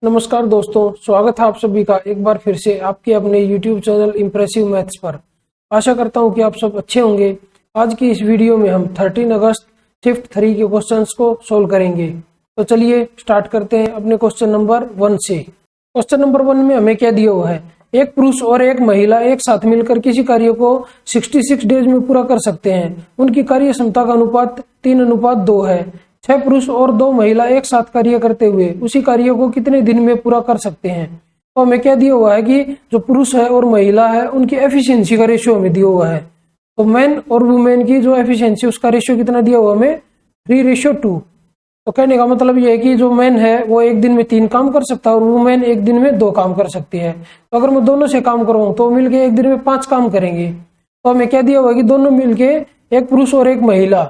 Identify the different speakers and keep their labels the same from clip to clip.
Speaker 1: नमस्कार दोस्तों, स्वागत है आप सभी का एक बार फिर से आपके अपने YouTube चैनल इम्प्रेसिव मैथ्स पर। आशा करता हूं कि आप सब अच्छे होंगे। आज की इस वीडियो में हम 13 अगस्त शिफ्ट 3 के क्वेश्चंस को सोल्व करेंगे। तो चलिए स्टार्ट करते हैं अपने क्वेश्चन नंबर 1 से। क्वेश्चन नंबर 1 में हमें क्या दिया हुआ है, एक पुरुष और एक महिला एक साथ मिलकर किसी कार्य को 66 डेज में पूरा कर सकते हैं। उनकी कार्य क्षमता का अनुपात 3:2 है। 6 पुरुष और 2 महिला एक साथ कार्य करते हुए उसी कार्य को कितने दिन में पूरा कर सकते हैं। तो हमें क्या दिया हुआ है कि जो पुरुष है और महिला है उनकी एफिशिएंसी का रेशियो हमें दिया हुआ है। तो मैन और वुमेन की जो एफिशिएंसी उसका रेशियो कितना दिया हुआ हमें 3:2। तो कहने का मतलब यह है कि जो मैन है वो एक दिन में 3 काम कर सकता है और वुमेन एक दिन में 2 काम कर सकती है। तो अगर मैं दोनों से काम करूँ तो मिलके एक दिन में 5 काम करेंगे। तो हमें क्या दिया हुआ है कि दोनों मिलके, एक पुरुष और एक महिला,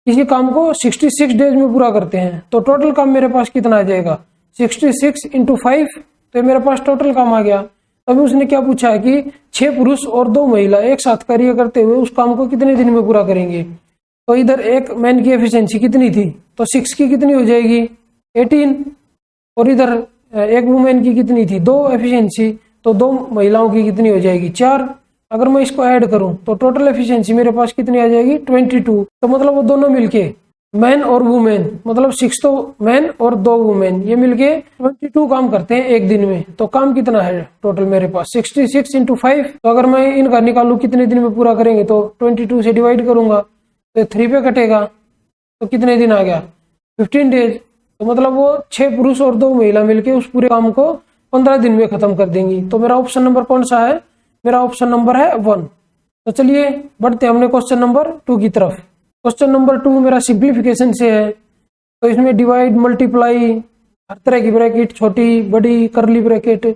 Speaker 1: किसी काम को 66 डेज में पूरा करते हैं। तो टोटल काम मेरे पास कितना आ जाएगा, 66 × 5। तो मेरे पास टोटल काम आ गया। अभी उसने क्या पूछा है कि 6 पुरुष और 2 महिला एक साथ कार्य करते हुए उस काम को कितने दिन में पूरा करेंगे। तो इधर एक मैन की एफिशिएंसी कितनी थी, तो 6 की कितनी हो जाएगी 18। और इधर एक वुमेन की कितनी थी 2 एफिशिएंसी, तो 2 महिलाओं की कितनी हो जाएगी 4। अगर मैं इसको ऐड करूं तो टोटल एफिशिएंसी मेरे पास कितनी आ जाएगी 22। तो मतलब वो दोनों मिलके मैन और वुमेन, मतलब 6 तो मैन और 2 वुमेन, ये मिलके 22 काम करते हैं एक दिन में। तो काम कितना है टोटल मेरे पास 66 × 5। तो अगर मैं इनका निकालू कितने दिन में पूरा करेंगे तो 22 से डिवाइड करूंगा तो 3 पे कटेगा। तो कितने दिन आ गया 15 डेज। तो मतलब वो 6 पुरुष और 2 महिला मिलके उस पूरे काम को 15 दिन में खत्म कर देंगी। तो मेरा ऑप्शन नंबर कौन सा है, मेरा ऑप्शन नंबर है 1। तो चलिए बढ़ते हैं हमने क्वेश्चन नंबर 2 की तरफ। क्वेश्चन नंबर 2 मेरा सिंप्लीफिकेशन से है। तो इसमें डिवाइड, मल्टीप्लाई, हर तरह की ब्रैकेट, छोटी बड़ी करली ब्रैकेट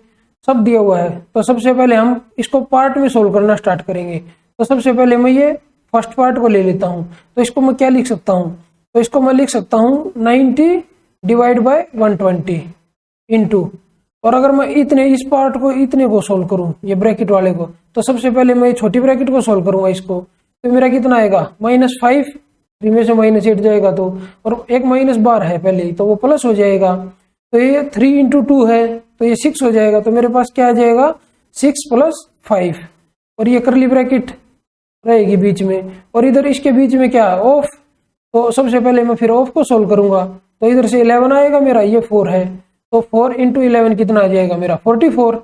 Speaker 1: सब दिया हुआ है। तो सबसे पहले हम इसको पार्ट में सोल्व करना स्टार्ट करेंगे। तो सबसे पहले मैं ये फर्स्ट पार्ट को ले लेता हूं। तो इसको मैं क्या लिख सकता हूं, तो इसको मैं लिख सकता हूं 90 / 120 इंटू, और अगर मैं इस पार्ट को इतने को सोल्व करूं, ये ब्रैकेट वाले को, तो सबसे पहले मैं छोटी ब्रैकेट को सोल्व करूंगा इसको। तो मेरा कितना आएगा -5, 3 में से -8 जाएगा तो, और एक माइनस बार है पहले ही तो वो प्लस हो जाएगा। तो ये 3 × 2 है तो ये 6 हो जाएगा। तो मेरे पास क्या आ जाएगा 6 + 5, और ये करली ब्रैकेट रहेगी बीच में, और इधर इसके बीच में क्या है ऑफ। तो सबसे पहले मैं फिर ऑफ को सोल्व करूंगा। तो इधर से 11 आएगा मेरा, ये 4 है तो 4 × 11 कितना आ जाएगा मेरा 44,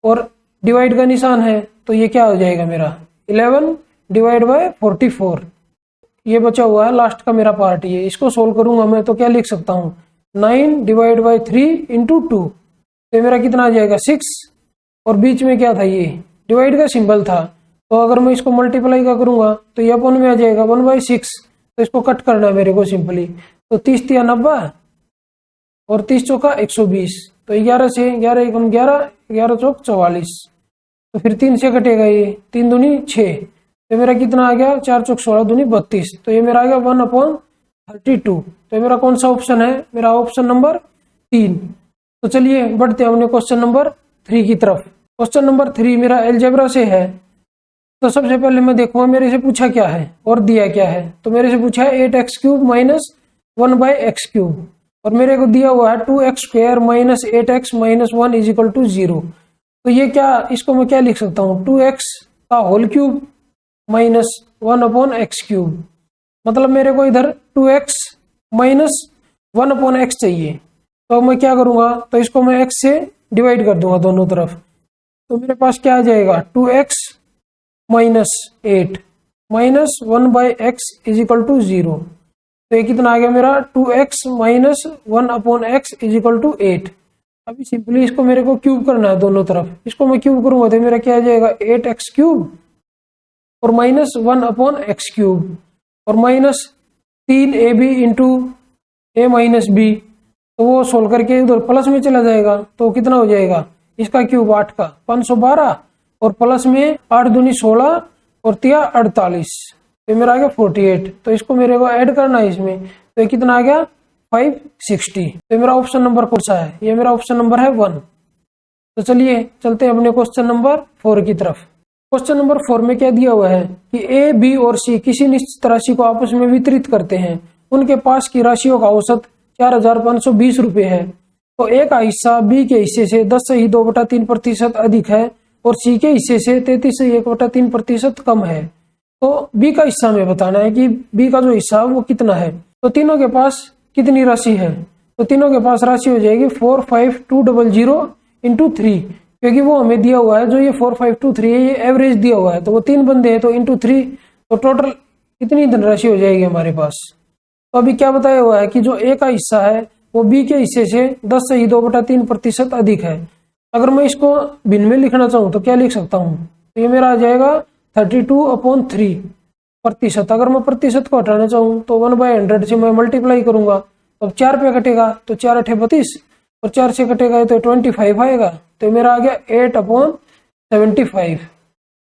Speaker 1: और डिवाइड का निशान है तो ये क्या हो जाएगा मेरा 11 / 44। ये बचा हुआ है लास्ट का मेरा पार्ट, ये इसको सोल्व करूंगा मैं तो क्या लिख सकता हूं 9 / 3 × 2। तो मेरा कितना आ जाएगा 6, और बीच में क्या था ये डिवाइड का सिंबल था। तो अगर मैं इसको मल्टीप्लाई का करूंगा तो ये अपन में आ जाएगा 1/6। तो इसको कट करना है मेरे को सिंपली। तो 30 × 3 = 90 और 30 चौका 120। तो 11 से 11 × 1 = 11, 11 चौक 44। तो फिर 3 से कटेगा ये, 3 दूनी 6। तो मेरा कितना आ गया 4 चौक 16 दूनी 32। तो ये मेरा आ गया 1/32। तो मेरा कौन सा ऑप्शन है, मेरा ऑप्शन नंबर 3। तो चलिए बढ़ते हैं हमने क्वेश्चन नंबर 3 की तरफ। क्वेश्चन नंबर 3 मेरा अलजेब्रा से है। तो सबसे पहले मैं देखूंगा मेरे से पूछा क्या है और दिया क्या है। तो मेरे से पूछा है 8x³ - 1/x³, और मेरे को दिया हुआ है 2x² - 8x - 1 = 0। तो ये क्या, इसको मैं क्या लिख सकता हूँ 2x का होल क्यूब -1/x³। मतलब मेरे को इधर 2x - 1/x चाहिए। तो मैं क्या करूंगा, तो इसको मैं x से डिवाइड कर दूंगा दोनों तरफ। तो मेरे पास क्या आ जाएगा 2x - 8 - 1/x = 0। तो ये कितना आ गया मेरा 2x - 1/x = 8। अभी सिंपली इसको मेरे को क्यूब करना है दोनों तरफ। इसको मैं क्यूब करूंगा तो मेरा क्या आ जाएगा 8x³ और -1/x³ और -3ab × a - b। तो वो सोल्व करके उधर प्लस में चला जाएगा। तो कितना हो जाएगा इसका क्यूब 8 का 512, और प्लस में 8 दूनी 16 और 3 48। तो मेरा आ गया 48। तो इसको मेरे को ऐड करना है इसमें। तो ये कितना आ गया 560। तो मेरा ऑप्शन नंबर कौन सा है, ये मेरा ऑप्शन नंबर है 1। तो चलिए चलते हैं अपने क्वेश्चन नंबर 4 की तरफ। क्वेश्चन नंबर 4 में क्या दिया हुआ है कि ए, बी और सी किसी निश्चित राशि को आपस में वितरित करते हैं। उनके पास की राशियों का औसत 4520 रुपए है। तो ए का हिस्सा बी के हिस्से से 10 से ही 2/3% अधिक है और सी के हिस्से से 33 से 1/3% कम है। तो बी का हिस्सा हमें बताना है कि बी का जो हिस्सा है वो कितना है। तो तीनों के पास कितनी राशि है, तो तीनों के पास राशि हो जाएगी 45200 इंटू 3, क्योंकि वो हमें दिया हुआ है जो ये 4523 है ये एवरेज दिया हुआ है। तो वो 3 बंदे हैं तो इंटू 3, तो टोटल कितनी धनराशि हो जाएगी हमारे पास। तो अभी क्या बताया हुआ है कि जो ए का हिस्सा है वो बी के हिस्से से 10 से ही 2/3% अधिक है। अगर मैं इसको भिन्न में लिखना चाहूँ तो क्या लिख सकता हूँ, तो ये मेरा आ जाएगा 32/3%। अगर मैं प्रतिशत को हटाना चाहूँ तो 1/100 से मैं मल्टीप्लाई करूंगा, तो 4 पे कटेगा तो 4 8 32 और 4 से कटेगा तो 25 आएगा, तो मेरा आ गया 8/75।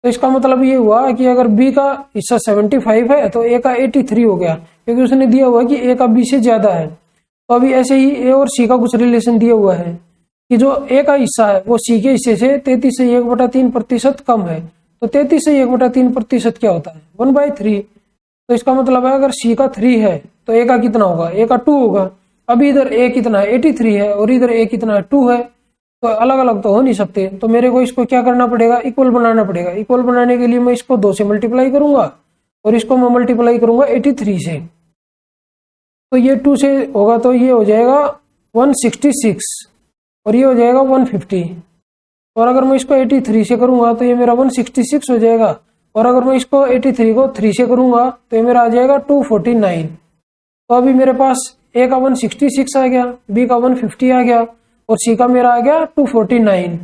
Speaker 1: तो इसका मतलब ये हुआ कि अगर बी का हिस्सा 75 है तो ए का 83 हो गया, क्योंकि उसने दिया हुआ है कि ए का बी से ज्यादा है। तो अभी ऐसे ही ए और सी का कुछ रिलेशन दिया हुआ है कि जो ए का हिस्सा है वो सी के हिस्से से 33 से 1/3% कम है। तो 33 से 1/3% क्या होता है 1/3। तो इसका मतलब है अगर सी का 3 है तो ए का कितना होगा, ए का 2 होगा। अभी इधर ए कितना है 83 है और इधर ए कितना है 2 है, तो अलग अलग तो हो नहीं सकते। तो मेरे को इसको क्या करना पड़ेगा, इक्वल बनाना पड़ेगा। इक्वल बनाने के लिए मैं इसको 2 से मल्टीप्लाई करूंगा और इसको मैं मल्टीप्लाई करूंगा 83 से, तो ये 2 से होगा तो ये हो जाएगा 166 और ये हो जाएगा 150। और अगर मैं इसको 83 से करूंगा तो ये मेरा 166 हो जाएगा, और अगर मैं इसको 83 को 3 से करूंगा तो ये मेरा आ जाएगा 249। तो अभी मेरे पास ए का 166 आ गया, बी का 150 आ गया और सी का मेरा आ गया 249।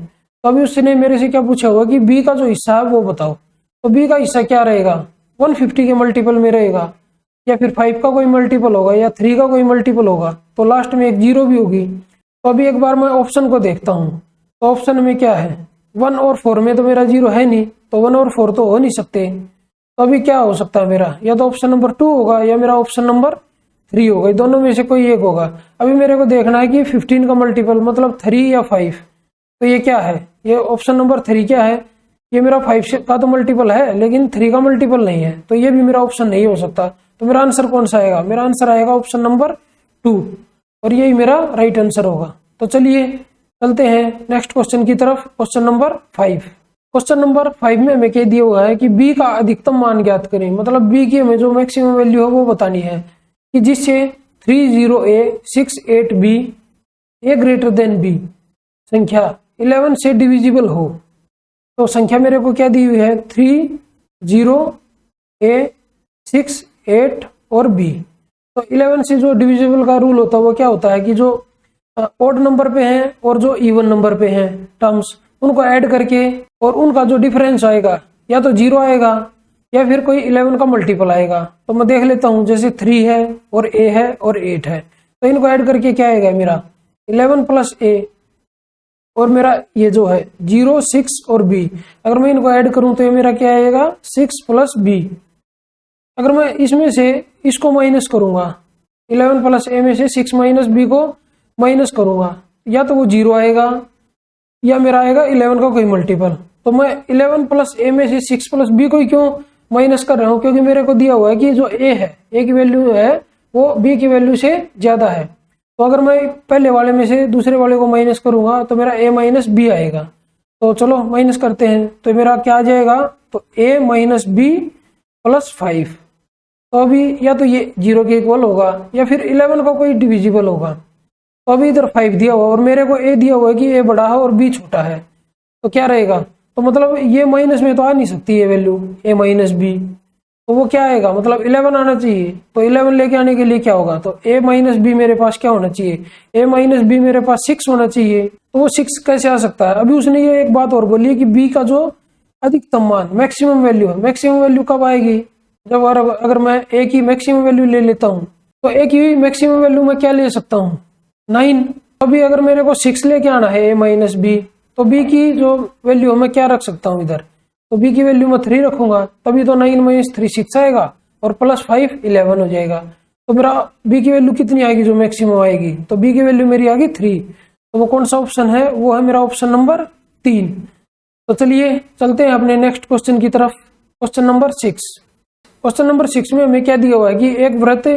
Speaker 1: तो अभी उसने मेरे से क्या पूछा होगा कि बी का जो हिस्सा है वो बताओ। तो बी का हिस्सा क्या रहेगा, 150 के मल्टीपल में रहेगा या फिर 5 का कोई मल्टीपल होगा या 3 का कोई मल्टीपल होगा, तो लास्ट में एक 0 भी होगी। तो अभी एक बार मैं ऑप्शन को देखता हूँ, तो ऑप्शन में क्या है 1 और 4 में तो मेरा 0 है नहीं, तो 1 और 4 तो हो नहीं सकते। तो अभी क्या हो सकता है मेरा, या तो ऑप्शन नंबर 2 होगा या मेरा ऑप्शन नंबर 3 होगा, दोनों में से कोई एक होगा। अभी मेरे को देखना है कि 15 का मल्टीपल मतलब 3 या 5, तो ये क्या है, ये ऑप्शन नंबर 3 क्या है, ये मेरा 5 का तो मल्टीपल है लेकिन 3 का मल्टीपल नहीं है, तो ये भी मेरा ऑप्शन नहीं हो सकता। तो मेरा आंसर कौन सा आएगा, मेरा आंसर आएगा ऑप्शन नंबर 2 और यही मेरा राइट आंसर होगा। तो चलिए चलते हैं नेक्स्ट क्वेश्चन की तरफ, क्वेश्चन नंबर 5। क्वेश्चन नंबर 5 में हमें कह दिया हुआ है कि बी का अधिकतम मान ज्ञात करें, मतलब बी की हमें जो मैक्सिमम वैल्यू है वो बतानी है कि जिससे 30A68B ए ग्रेटर देन बी संख्या 11 से डिविजिबल हो। तो संख्या मेरे को क्या दी हुई है 30A68 और बी। तो 11 से जो डिविजिबल का रूल होता है वो क्या होता है कि जो ओड नंबर पे हैं और जो इवन नंबर पे हैं टर्म्स, उनको ऐड करके और उनका जो डिफरेंस आएगा या तो 0 आएगा या फिर कोई 11 का मल्टीपल आएगा। तो मैं देख लेता हूं, जैसे 3 है और a है और 8 है, तो इनको ऐड करके क्या आएगा मेरा 11 प्लस a और मेरा ये जो है 0 6 और b, अगर मैं इनको ऐड करूं तो ये मेरा क्या आएगा 6 प्लस b। अगर मैं इसमें से इसको माइनस करूंगा 11 प्लस a में से 6 माइनस b को माइनस करूंगा, या तो वो 0 आएगा या मेरा आएगा 11 का कोई मल्टीपल। तो मैं 11 प्लस a में से 6 प्लस b को ही क्यों माइनस कर रहा हूं, क्योंकि मेरे को दिया हुआ है कि जो a है a की वैल्यू है वो b की वैल्यू से ज्यादा है। तो अगर मैं पहले वाले में से दूसरे वाले को माइनस करूंगा तो मेरा a माइनस बी आएगा। तो चलो माइनस करते हैं, तो मेरा क्या आ जाएगा, तो a माइनस बी प्लस 5। तो अभी या तो ये 0 के इक्वल होगा या फिर 11 का कोई डिविजिबल होगा। तो अभी इधर 5 दिया हुआ और मेरे को a दिया हुआ है कि a बड़ा है और b छोटा है, तो क्या रहेगा, तो मतलब ये माइनस में तो आ नहीं सकती है वैल्यू a माइनस बी, तो वो क्या आएगा मतलब 11 आना चाहिए। तो 11 लेके आने के लिए क्या होगा, तो a माइनस बी मेरे पास क्या होना चाहिए, a माइनस बी मेरे पास 6 होना चाहिए। तो वो 6 कैसे आ सकता है। अभी उसने ये एक बात और बोली है कि b का जो अधिकतम मान मैक्सिमम वैल्यू है, मैक्सिमम वैल्यू कब आएगी, जब अगर मैं a की मैक्सिमम वैल्यू ले लेता हूँ, तो a की मैक्सिमम वैल्यू मैं क्या ले सकता हूँ 9। अभी अगर मेरे को 6 लेके आना है a माइनस बी, तो b की जो वैल्यू मैं क्या रख सकता हूँ इधर, तो b की वैल्यू मैं 3 रखूंगा, तभी तो 9 माइनस 3 6 आएगा और प्लस 5 11 हो जाएगा। तो मेरा b की वैल्यू कितनी आएगी जो मैक्सिमम आएगी, तो b की वैल्यू मेरी आएगी 3। तो वो कौन सा ऑप्शन है, वो है मेरा ऑप्शन नंबर 3। तो चलिए चलते हैं अपने नेक्स्ट क्वेश्चन की तरफ, क्वेश्चन नंबर 6। क्वेश्चन नंबर 6 में हमें क्या दिया हुआ है कि एक वृत्त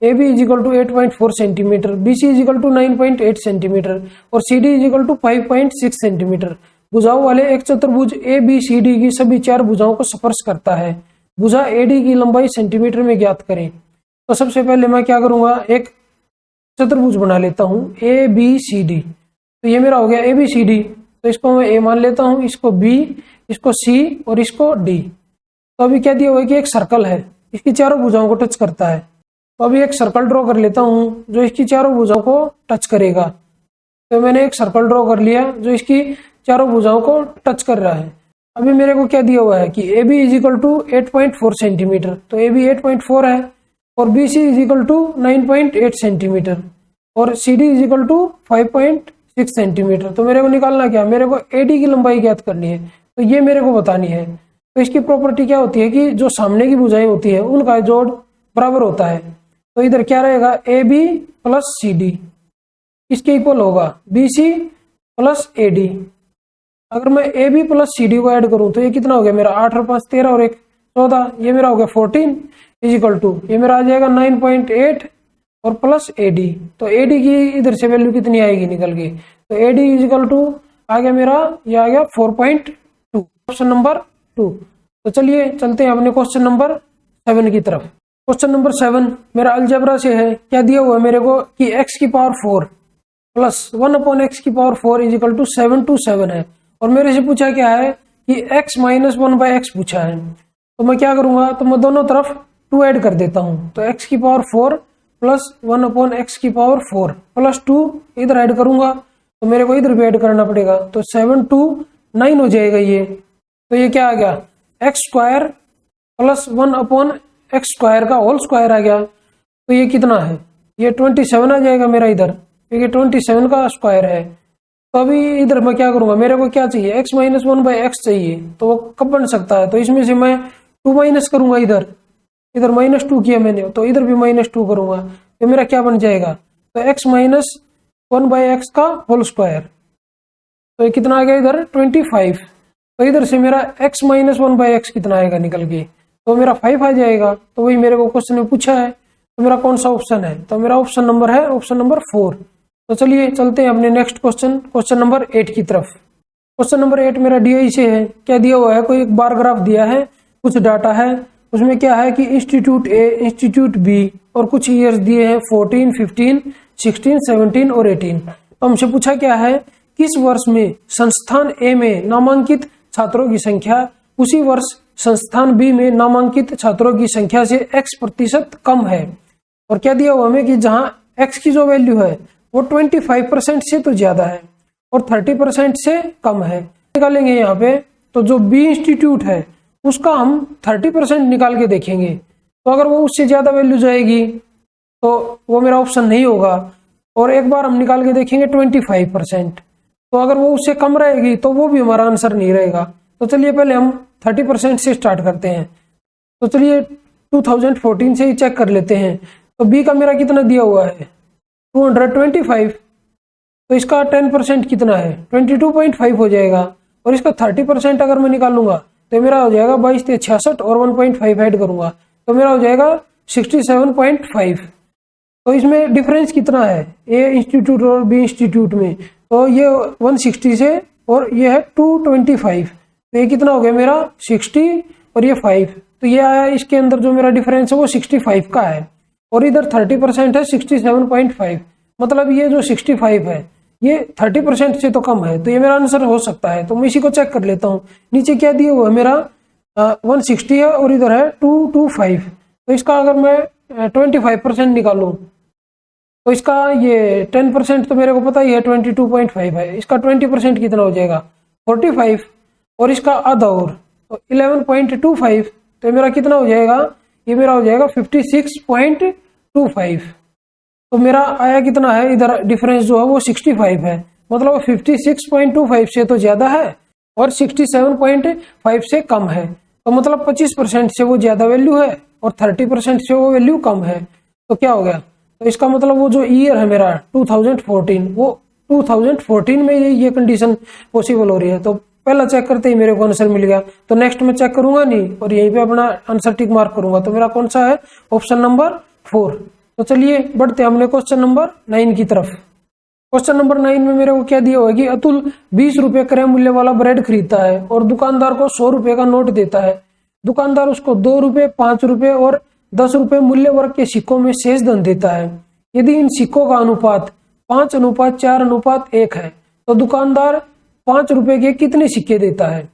Speaker 1: A B is equal to 8.4 centimetre, B C is equal to 9.8 centimetre और C D is equal to 5.6 centimetre. भुजाओं वाले एक चतुर्भुज ए बी सी डी की सभी 4 भुजाओं को स्पर्श करता है। भुजा एडी की लंबाई सेंटीमीटर में ज्ञात करें। तो सबसे पहले मैं क्या करूंगा, एक चतुर्भुज बना लेता हूं ए बी सी डी। तो ये मेरा हो गया ए बी सी डी, तो इसको मैं ए मान लेता हूं, इसको बी, इसको सी और इसको डी। तो अभी क्या दिया हुआ है कि एक सर्कल है, इसकी चारों भुजाओं को टच करता है। तो अभी एक सर्कल ड्रॉ कर लेता हूं जो इसकी चारों भुजाओं को टच करेगा। तो मैंने एक सर्कल ड्रॉ कर लिया जो इसकी चारों भुजाओं को टच कर रहा है। अभी मेरे को क्या दिया हुआ है कि A B is equal to 8.4 centimetre, तो ए बी 8.4 है और B C is equal to 9.8 centimetre और C D is equal to 5.6 centimetre. तो मेरे को निकालना क्या, मेरे को एडी की लंबाई ज्ञात करनी है, तो ये मेरे को बतानी है। तो इसकी प्रॉपर्टी क्या होती है कि जो सामने की भुजाएं होती है उनका जोड़ बराबर होता है। तो इधर क्या रहेगा, A B plus C D इसके इक्वल होगा B C plus A D. अगर मैं A B plus C D को ऐड करूं तो ये कितना हो गया मेरा, 8 और 5 13 और 1 14, ये मेरा हो गया 14 इज इक्वल टू, ये मेरा आ जाएगा 9.8 और प्लस ए डी। तो ए डी की इधर से वैल्यू कितनी आएगी निकल के, तो A D is equal to आ गया मेरा, ये आ गया 4.2, ऑप्शन नंबर 2। तो चलिए चलते हैं अपने क्वेश्चन नंबर 7 की तरफ। क्वेश्चन नंबर 7 मेरा अलजेब्रा से है। क्या दिया हुआ है मेरे को कि x की पावर 4 प्लस 1/x की पावर 4 इज इक्वल टू 727 है और मेरे से पूछा क्या है कि x माइनस 1/x पूछा है। तो मैं क्या करूंगा, तो मैं दोनों तरफ 2 ऐड कर देता हूं। तो x की पावर 4 प्लस 1/x की पावर 4 प्लस 2 इधर ऐड करूंगा, तो मेरे को इधर भी ऐड करना पड़ेगा। तो 7 2 9 हो जाएगा ये। तो ये क्या आ गया, x square plus 1/x square का होल स्क्वायर आ गया। तो ये कितना है, ये 27 आ जाएगा मेरा इधर, क्योंकि 27 का स्क्वायर है। तो अभी इधर मैं क्या करूंगा, मेरे को क्या चाहिए, x माइनस 1/x चाहिए। तो वो कब बन सकता है, तो इसमें से मैं 2 माइनस करूंगा, इधर -2 किया मैंने, तो इधर भी -2 करूंगा, तो मेरा क्या बन जाएगा, तो x माइनस 1/x का होल स्क्वायर। तो ये कितना आ गया इधर 25। तो इधर से मेरा x माइनस 1/x कितना आएगा निकल के, तो मेरा 5 आ जाएगा। तो वही मेरे को क्वेश्चन में पूछा है, तो मेरा कौन सा ऑप्शन है, तो मेरा ऑप्शन नंबर है ऑप्शन नंबर 4। तो चलिए चलते हैं अपने नेक्स्ट क्वेश्चन, क्वेश्चन नंबर 8 की तरफ। क्वेश्चन नंबर 8 मेरा डीआई से है। क्या दिया हुआ है, कोई एक बार ग्राफ दिया है, कुछ डाटा है, उसमें क्या है कि इंस्टीट्यूट ए, इंस्टीट्यूट बी और कुछ ईयर्स दिए हैं 14, 15, 16, 17 और 18। तो हमसे पूछा क्या है, किस वर्ष में संस्थान ए में नामांकित छात्रों की संख्या उसी वर्ष संस्थान बी में नामांकित छात्रों की संख्या से x% कम है। और क्या दिया हुआ हमें कि जहां x की जो वैल्यू है वो 25% से तो ज्यादा है और 30% से कम है। निकालेंगे यहाँ पे, तो जो बी इंस्टीट्यूट है उसका हम 30% निकाल के देखेंगे। तो अगर वो उससे ज्यादा वैल्यू जाएगी तो वो मेरा ऑप्शन नहीं होगा। और एक बार हम निकाल के देखेंगे 25%, तो अगर वो उससे कम रहेगी तो वो भी हमारा आंसर नहीं रहेगा। तो चलिए पहले हम 30% से स्टार्ट करते हैं। तो चलिए 2014 से ही चेक कर लेते हैं। तो बी का मेरा कितना दिया हुआ है 225, तो इसका 10% कितना है 22.5 हो जाएगा। और इसका 30% अगर मैं निकालूंगा तो मेरा हो जाएगा 22 से 66 और 1.5 ऐड करूंगा तो मेरा हो जाएगा 67.5। तो इसमें डिफरेंस कितना है ए इंस्टीट्यूट और बी इंस्टीट्यूट में, तो ये 160 से और ये है 225, तो ये कितना हो गया मेरा 60 और ये 5। तो ये आया, इसके अंदर जो मेरा डिफरेंस है वो 65 का है और इधर 30% है 67.5। मतलब ये जो 65 है ये 30% से तो कम है, तो ये मेरा आंसर हो सकता है। तो मैं इसी को चेक कर लेता हूँ। नीचे क्या दिया हुआ है मेरा 160 है और इधर है 225। तो इसका अगर मैं 25% निकालूं तो इसका ये 10% तो मेरे को पता ही है 22.5 है। इसका 20% कितना हो जाएगा 45 और इसका आधा और तो 11.25, तो मेरा कितना हो जाएगा, ये मेरा हो जाएगा 56.25। तो मेरा आया कितना है, इधर डिफरेंस जो है वो 65 है, मतलब 56.25 से तो ज्यादा है और 67.5 से कम है। तो मतलब 25% से वो ज्यादा वैल्यू है और 30% से वो वैल्यू कम है। तो क्या हो गया, तो इसका मतलब वो जो ईयर है मेरा 2014, वो 2014 में ये कंडीशन पॉसिबल हो रही है। तो पहला चेक करते ही मेरे को आंसर मिल गया। तो नेक्स्ट में चेक करूंगा नहीं और यहीं पे अपना आंसर टिक मार्क करूंगा। तो मेरा कौन सा है, ऑप्शन नंबर 4। तो चलिए बढ़ते हमने क्वेश्चन नंबर 9 की तरफ। क्वेश्चन नंबर 9 में मेरे को क्या दिया हुआ है कि अतुल 20 रुपए क्रय मूल्य वाला ब्रेड खरीदता है और दुकानदार को 100 रुपए का नोट देता है। दुकानदार उसको 2 रुपए, 5 रुपए और 10 रुपए मूल्य वर्ग के सिक्कों में शेष धन देता है। यदि इन सिक्कों का अनुपात 5:4:1 है तो दुकानदार 5 रुपए के कितने सिक्के देता है।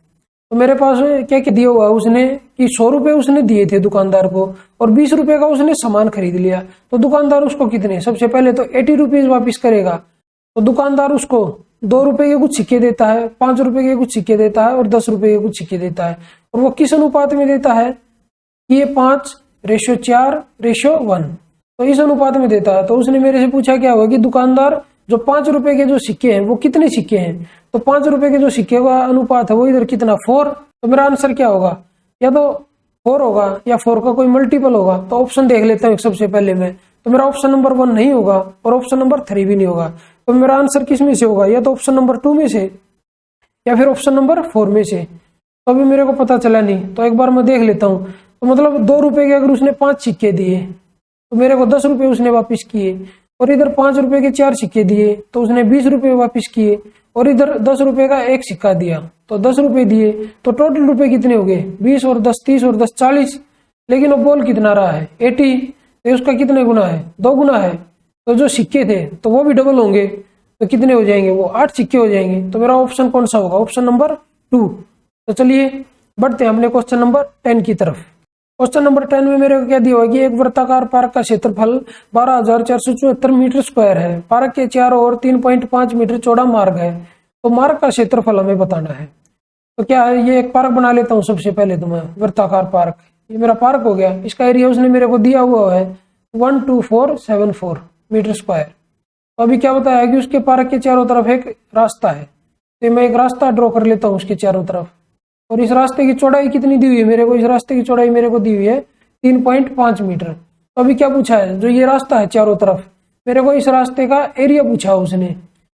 Speaker 1: तो मेरे पास क्या क्या दिया हुआ है उसने कि 100 रुपए उसने दिए थे दुकानदार को और 20 रुपए का उसने सामान खरीद लिया। तो दुकानदार उसको कितने, सबसे पहले तो 80 रुपीज वापिस करेगा। तो दुकानदार उसको 2 रुपए के कुछ सिक्के देता है, 5 रुपए के कुछ सिक्के देता है और 10 रुपए के कुछ सिक्के देता है। और वो किस अनुपात में देता है कि ये 5:4:1, तो इस अनुपात में देता है। तो उसने मेरे से पूछा क्या हुआ कि दुकानदार जो 5 रुपए के जो सिक्के हैं वो कितने सिक्के हैं। तो 5 रुपए के जो सिक्के का अनुपात है वो इधर कितना 4। तो मेरा आंसर क्या होगा, या तो 4 होगा या 4 का कोई मल्टीपल होगा। तो ऑप्शन देख लेता हूँ सबसे पहले मैं, तो मेरा ऑप्शन नंबर 1 नहीं होगा और ऑप्शन नंबर 3 भी नहीं होगा। तो मेरा आंसर किस में से होगा, या तो ऑप्शन नंबर 2 में से या फिर ऑप्शन नंबर 4 में से। तो अभी मेरे को पता चला नहीं, तो एक बार मैं देख लेता हूँ। तो मतलब 2 रुपए के अगर उसने 5 सिक्के दिए तो मेरे को 10 रुपए उसने वापिस किए, और इधर 5 रुपए के 4 सिक्के दिए तो उसने 20 रुपए वापिस किए, और इधर 10 रुपए का एक सिक्का दिया तो 10 रुपए दिए। तो टोटल रुपए कितने हो गए, 20 और 10 30 और 10 40। लेकिन वो बोल कितना रहा है 80, तो उसका कितने गुना है, 2 गुना है। तो जो सिक्के थे तो वो भी डबल होंगे, तो कितने हो जाएंगे, वो 8 सिक्के हो जाएंगे। तो मेरा ऑप्शन कौन सा होगा, ऑप्शन नंबर 2। तो चलिए बढ़ते हैं हमने क्वेश्चन नंबर 10 की तरफ। क्वेश्चन नंबर 10 में मेरे को क्या दिया हुआ कि एक वृत्ताकार पार्क का क्षेत्रफल 12,474 मीटर स्क्वायर है। पार्क के चारों ओर 3.5 मीटर चौड़ा मार्ग है। तो मार्ग का क्षेत्रफल हमें बताना है। तो क्या है, ये एक पार्क बना लेता हूँ सबसे पहले। तो मैं वृत्ताकार पार्क, ये मेरा पार्क हो गया। इसका एरिया उसने मेरे को दिया हुआ है 12474 मीटर स्क्वायर। तो अभी क्या बताया कि उसके पार्क के चारों तरफ एक रास्ता है। तो मैं एक रास्ता ड्रॉ कर लेता हूँ उसके चारों तरफ। और इस रास्ते की चौड़ाई कितनी दी हुई है मेरे को, इस रास्ते की चौड़ाई मेरे को दी हुई है 3.5 मीटर। तो अभी क्या पूछा है, जो ये रास्ता है चारों तरफ, मेरे को इस रास्ते का एरिया पूछा उसने।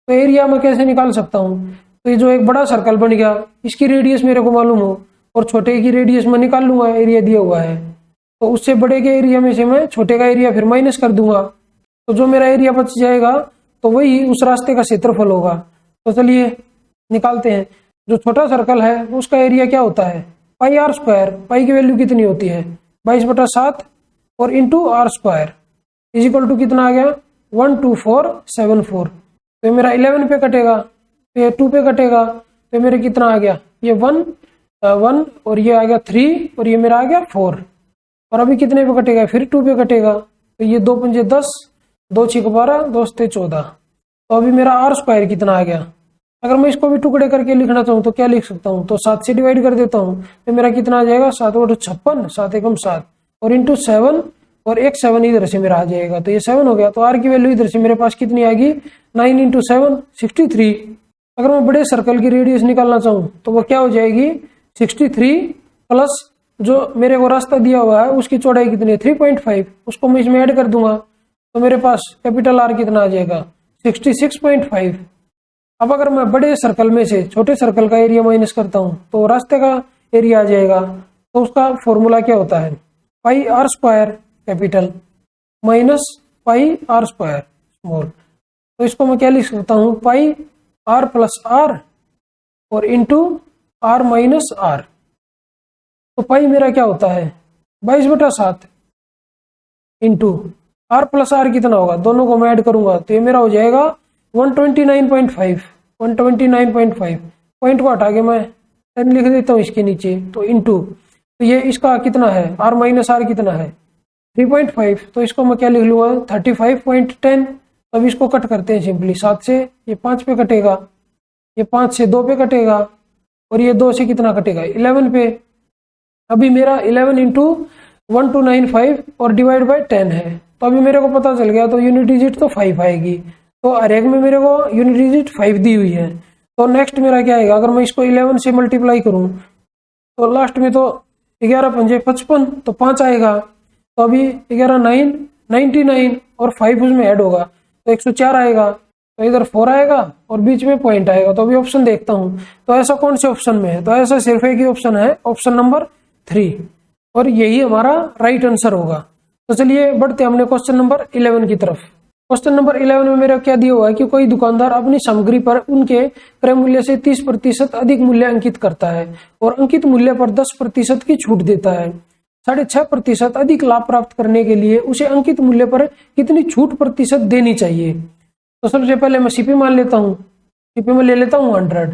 Speaker 1: तो एरिया मैं कैसे निकाल सकता हूँ, तो ये जो एक बड़ा सर्कल बन गया इसकी रेडियस मेरे को मालूम हो और छोटे की रेडियस मैं निकाल लूंगा, एरिया दिया हुआ है। तो उससे बड़े के एरिया में से मैं छोटे का एरिया फिर माइनस कर दूंगा। तो जो मेरा एरिया बच जाएगा तो वही उस रास्ते का क्षेत्रफल होगा। तो चलिए निकालते हैं। जो छोटा सर्कल है उसका एरिया क्या होता है, पाई आर स्क्वायर। पाई की वैल्यू कितनी होती है 22/7 और into r square is equal to कितना आ गया 12474। तो ये मेरा 11 पे कटेगा, तो ये 2 पे कटेगा, तो मेरे कितना आ गया, ये 1 और ये आ गया 3 और ये मेरा आ गया 4। और अभी कितने पे कटेगा, फिर 2 पे कटेगा। तो ये 2 पंजे 10, 2 6 12, 2 7 14। तो अभी मेरा आर स्क्वायर कितना आ गया। अगर मैं इसको भी टुकड़े करके लिखना चाहूँ तो क्या लिख सकता हूँ, तो 7 से डिवाइड कर देता हूँ। तो मेरा कितना आ जाएगा 7 × 56, 7 × 7 और इंटू 7 और एक 7 इधर से मेरा आ जाएगा। तो ये 7 हो गया। तो आर की वैल्यू इधर से मेरे पास कितनी आएगी 9 × 7 63। अगर मैं बड़े सर्कल की रेडियस निकालना चाहूँ तो वो क्या हो जाएगी 63 प्लस जो मेरे को रास्ता दिया हुआ है उसकी चौड़ाई कितनी है 3.5, उसको मैं इसमें ऐड कर दूंगा। तो मेरे पास कैपिटल आर कितना आ जाएगा 66.5। अब अगर मैं बड़े सर्कल में से छोटे सर्कल का एरिया माइनस करता हूं तो रास्ते का एरिया आ जाएगा। तो उसका फॉर्मूला क्या होता है, pi r square capital minus pi r square small. तो इसको मैं क्या लिख सकता हूं, पाई आर प्लस आर और इंटू आर माइनस आर। तो पाई मेरा क्या होता है 22/7 इंटू आर प्लस आर कितना होगा, दोनों को मैं ऐड करूंगा तो ये मेरा हो जाएगा 129.5 पॉइंट को हटा के मैं 10 लिख देता हूँ इसके नीचे। तो इंटू, तो ये इसका कितना है आर माइनस आर कितना है 3.5। तो इसको मैं क्या लिख लूंगा 35.10। अब इसको कट करते हैं सिंपली, 7 से ये 5 पे कटेगा, ये 5 से 2 पे कटेगा और ये 2 से कितना कटेगा 11 पे। अभी मेरा 11 इंटू 1295 और डिवाइड बाय 10 है। तो अभी मेरे को पता चल गया, तो यूनिट डिजिट तो 5 आएगी। तो हर एक में मेरे को यूनिट डिजिट 5 दी हुई है। तो नेक्स्ट मेरा क्या आएगा, अगर मैं इसको 11 से मल्टीप्लाई करूं तो लास्ट में तो 11 पंजे 55 तो 5 आएगा। तो अभी 11 9 99 और 5 उसमें ऐड होगा तो 104 आएगा। तो इधर 4 आएगा और बीच में पॉइंट आएगा। तो अभी ऑप्शन देखता हूं, तो ऐसा कौन से ऑप्शन में है, तो ऐसा सिर्फ एक ही ऑप्शन है, ऑप्शन नंबर 3, और यही हमारा राइट आंसर होगा। तो चलिए बढ़ते हैं हमने क्वेश्चन नंबर 11 की तरफ। क्वेश्चन नंबर 11 में मेरा क्या दिया हुआ है कि कोई दुकानदार अपनी सामग्री पर उनके क्रय मूल्य से 30% अधिक मूल्य अंकित करता है और अंकित मूल्य पर 10% की छूट देता है। 6.5% अधिक लाभ प्राप्त करने के लिए उसे अंकित मूल्य पर कितनी छूट प्रतिशत देनी चाहिए। तो सबसे पहले मैं सीपी मान लेता हूँ, सीपी में ले लेता हूँ 100।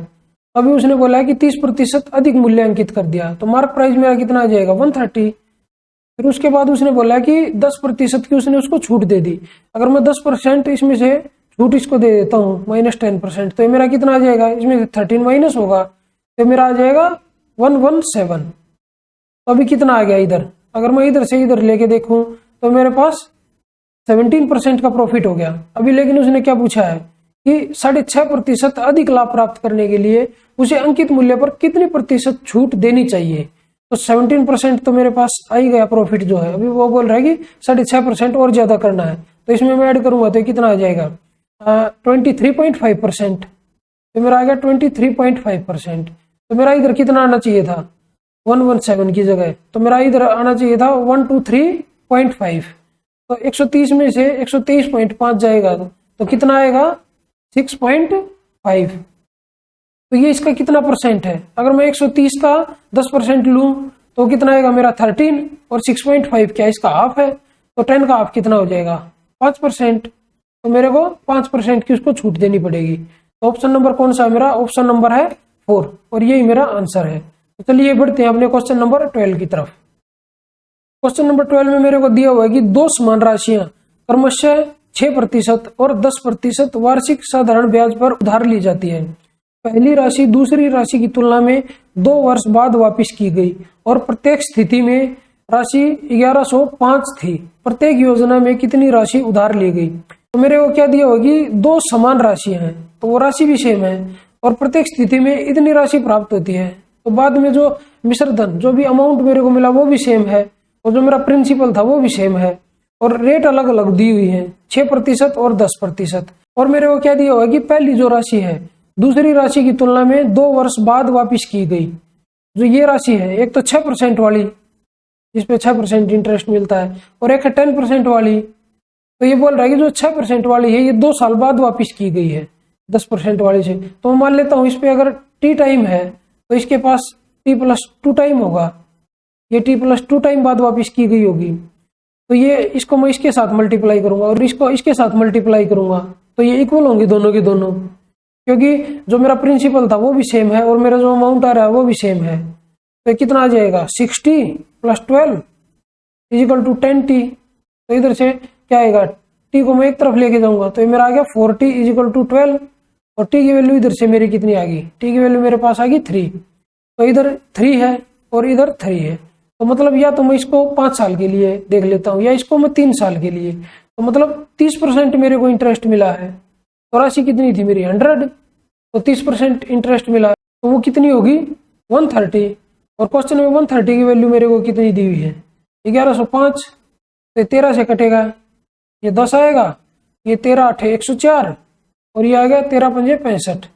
Speaker 1: अभी उसने बोला है कि 30% अधिक मूल्य अंकित कर दिया, तो मार्क प्राइस मेरा कितना आ जाएगा 130। फिर उसके बाद उसने बोला कि 10% की उसने उसको छूट दे दी। अगर मैं 10% इसमें से छूट इसको दे देता हूँ -10%, तो ये मेरा कितना आ जाएगा, इसमें 13 माइनस होगा तो मेरा आ जाएगा 117। तो अभी कितना आ गया इधर, अगर मैं इधर से इधर लेके देखूं तो मेरे पास 17% का प्रॉफिट हो गया। अभी लेकिन उसने क्या पूछा है कि 6.5% अधिक लाभ प्राप्त करने के लिए उसे अंकित मूल्य पर कितनी प्रतिशत छूट देनी चाहिए। तो 17% तो मेरे पास आ ही गया प्रॉफिट जो है। अभी वो बोल रहा है कि 6.5% और ज्यादा करना है, तो इसमें मैं ऐड करूंगा तो कितना आ जाएगा 23.5%। तो मेरा आ गया 23.5%। तो मेरा इधर कितना आना चाहिए था 117 की जगह, तो मेरा इधर आना चाहिए था 123.5। तो 130 में से 123.5 जाएगा तो कितना आएगा 6.5। तो ये इसका कितना परसेंट है, अगर मैं 130 का 10% लूं तो कितना आएगा मेरा 13 और 6.5 क्या इसका हाफ है, तो 10 का हाफ कितना हो जाएगा 5%। तो मेरे को 5% की उसको छूट देनी पड़ेगी। तो ऑप्शन नंबर कौन सा है मेरा, ऑप्शन नंबर है 4 और यही मेरा आंसर है। तो चलिए बढ़ते हैं अपने क्वेश्चन नंबर 12 की तरफ। क्वेश्चन नंबर 12 में मेरे को दिया हुआ है कि दो समान राशियां क्रमशः 6% और 10% वार्षिक साधारण ब्याज पर उधार ली जाती है। पहली राशि दूसरी राशि की तुलना में 2 वर्ष बाद वापस की गई और प्रत्येक स्थिति में राशि 1105 थी। प्रत्येक योजना में कितनी राशि उधार ली गई। तो मेरे को क्या दिया होगी, दो समान राशियां हैं तो वो राशि भी सेम है और प्रत्येक स्थिति में इतनी राशि प्राप्त होती है। तो बाद में जो मिश्र धन जो भी अमाउंट मेरे को मिला वो भी सेम है और जो मेरा प्रिंसिपल था वो भी सेम है और रेट अलग अलग दी हुई है 6% और 10%। और मेरे को क्या दिया हुआ है कि पहली जो राशि है दूसरी राशि की तुलना में 2 वर्ष बाद वापस की गई। जो ये राशि है एक तो 6% वाली जिसपे 6% इंटरेस्ट मिलता है और एक है 10% वाली। तो ये बोल रहा है कि जो 6% वाली है ये 2 साल बाद वापस की गई है 10% वाली से। तो मैं मान लेता हूं इस पे अगर टी टाइम है तो इसके पास t+2 टाइम होगा, ये t+2 टाइम बाद वापस की गई होगी। तो ये इसको मैं इसके साथ मल्टीप्लाई करूंगा और इसको इसके साथ मल्टीप्लाई करूंगा तो ये इक्वल होंगे दोनों के दोनों, क्योंकि जो मेरा प्रिंसिपल था वो भी सेम है और मेरा जो अमाउंट आ रहा है वो भी सेम है। तो कितना आ जाएगा 60 + 12 = 10t। तो इधर से क्या आएगा, t को मैं एक तरफ लेके जाऊंगा तो ये मेरा आ गया 4t = 12 और t की वैल्यू इधर से मेरी कितनी आ गई, t की वैल्यू मेरे पास आ गई 3। तो इधर 3 है और इधर 3 है। तो मतलब या तो मैं इसको 5 साल के लिए देख लेता हूँ या इसको मैं 3 साल के लिए। तो मतलब 30% मेरे को इंटरेस्ट मिला है। तो राशि कितनी थी मेरी 100, तो 30% इंटरेस्ट मिला तो वो कितनी होगी 130। और क्वेश्चन में 130 की वैल्यू मेरे को कितनी दी हुई है 1105। तो 13 से कटेगा ये 10 आएगा, ये 13 8 104 और ये आ गया 13 5 65।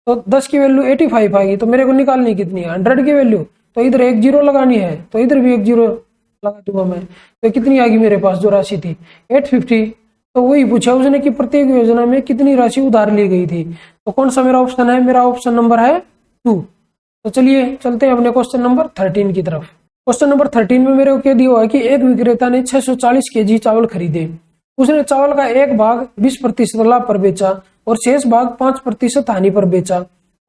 Speaker 1: तो 10 की वैल्यू 85 आएगी। तो मेरे को निकालनी कितनी है 100 की वैल्यू, तो इधर एक जीरो लगानी है तो इधर भी एक जीरो लगा दूंगा मैं। तो कितनी आ गई मेरे पास जो राशि थी 850। तो वही पूछा उसने कि प्रत्येक योजना में कितनी राशि उधार ली गई थी। तो कौन सा मेरा ऑप्शन है, मेरा ऑप्शन नंबर है 2। तो चलिए चलते हैं अपने क्वेश्चन नंबर 13 की तरफ। क्वेश्चन नंबर 13 में मेरे को क्या दिया हुआ है कि एक विक्रेता ने 640 kg चावल खरीदे। उसने चावल का एक भाग 20% लाभ पर बेचा और शेष भाग 5% हानि पर बेचा।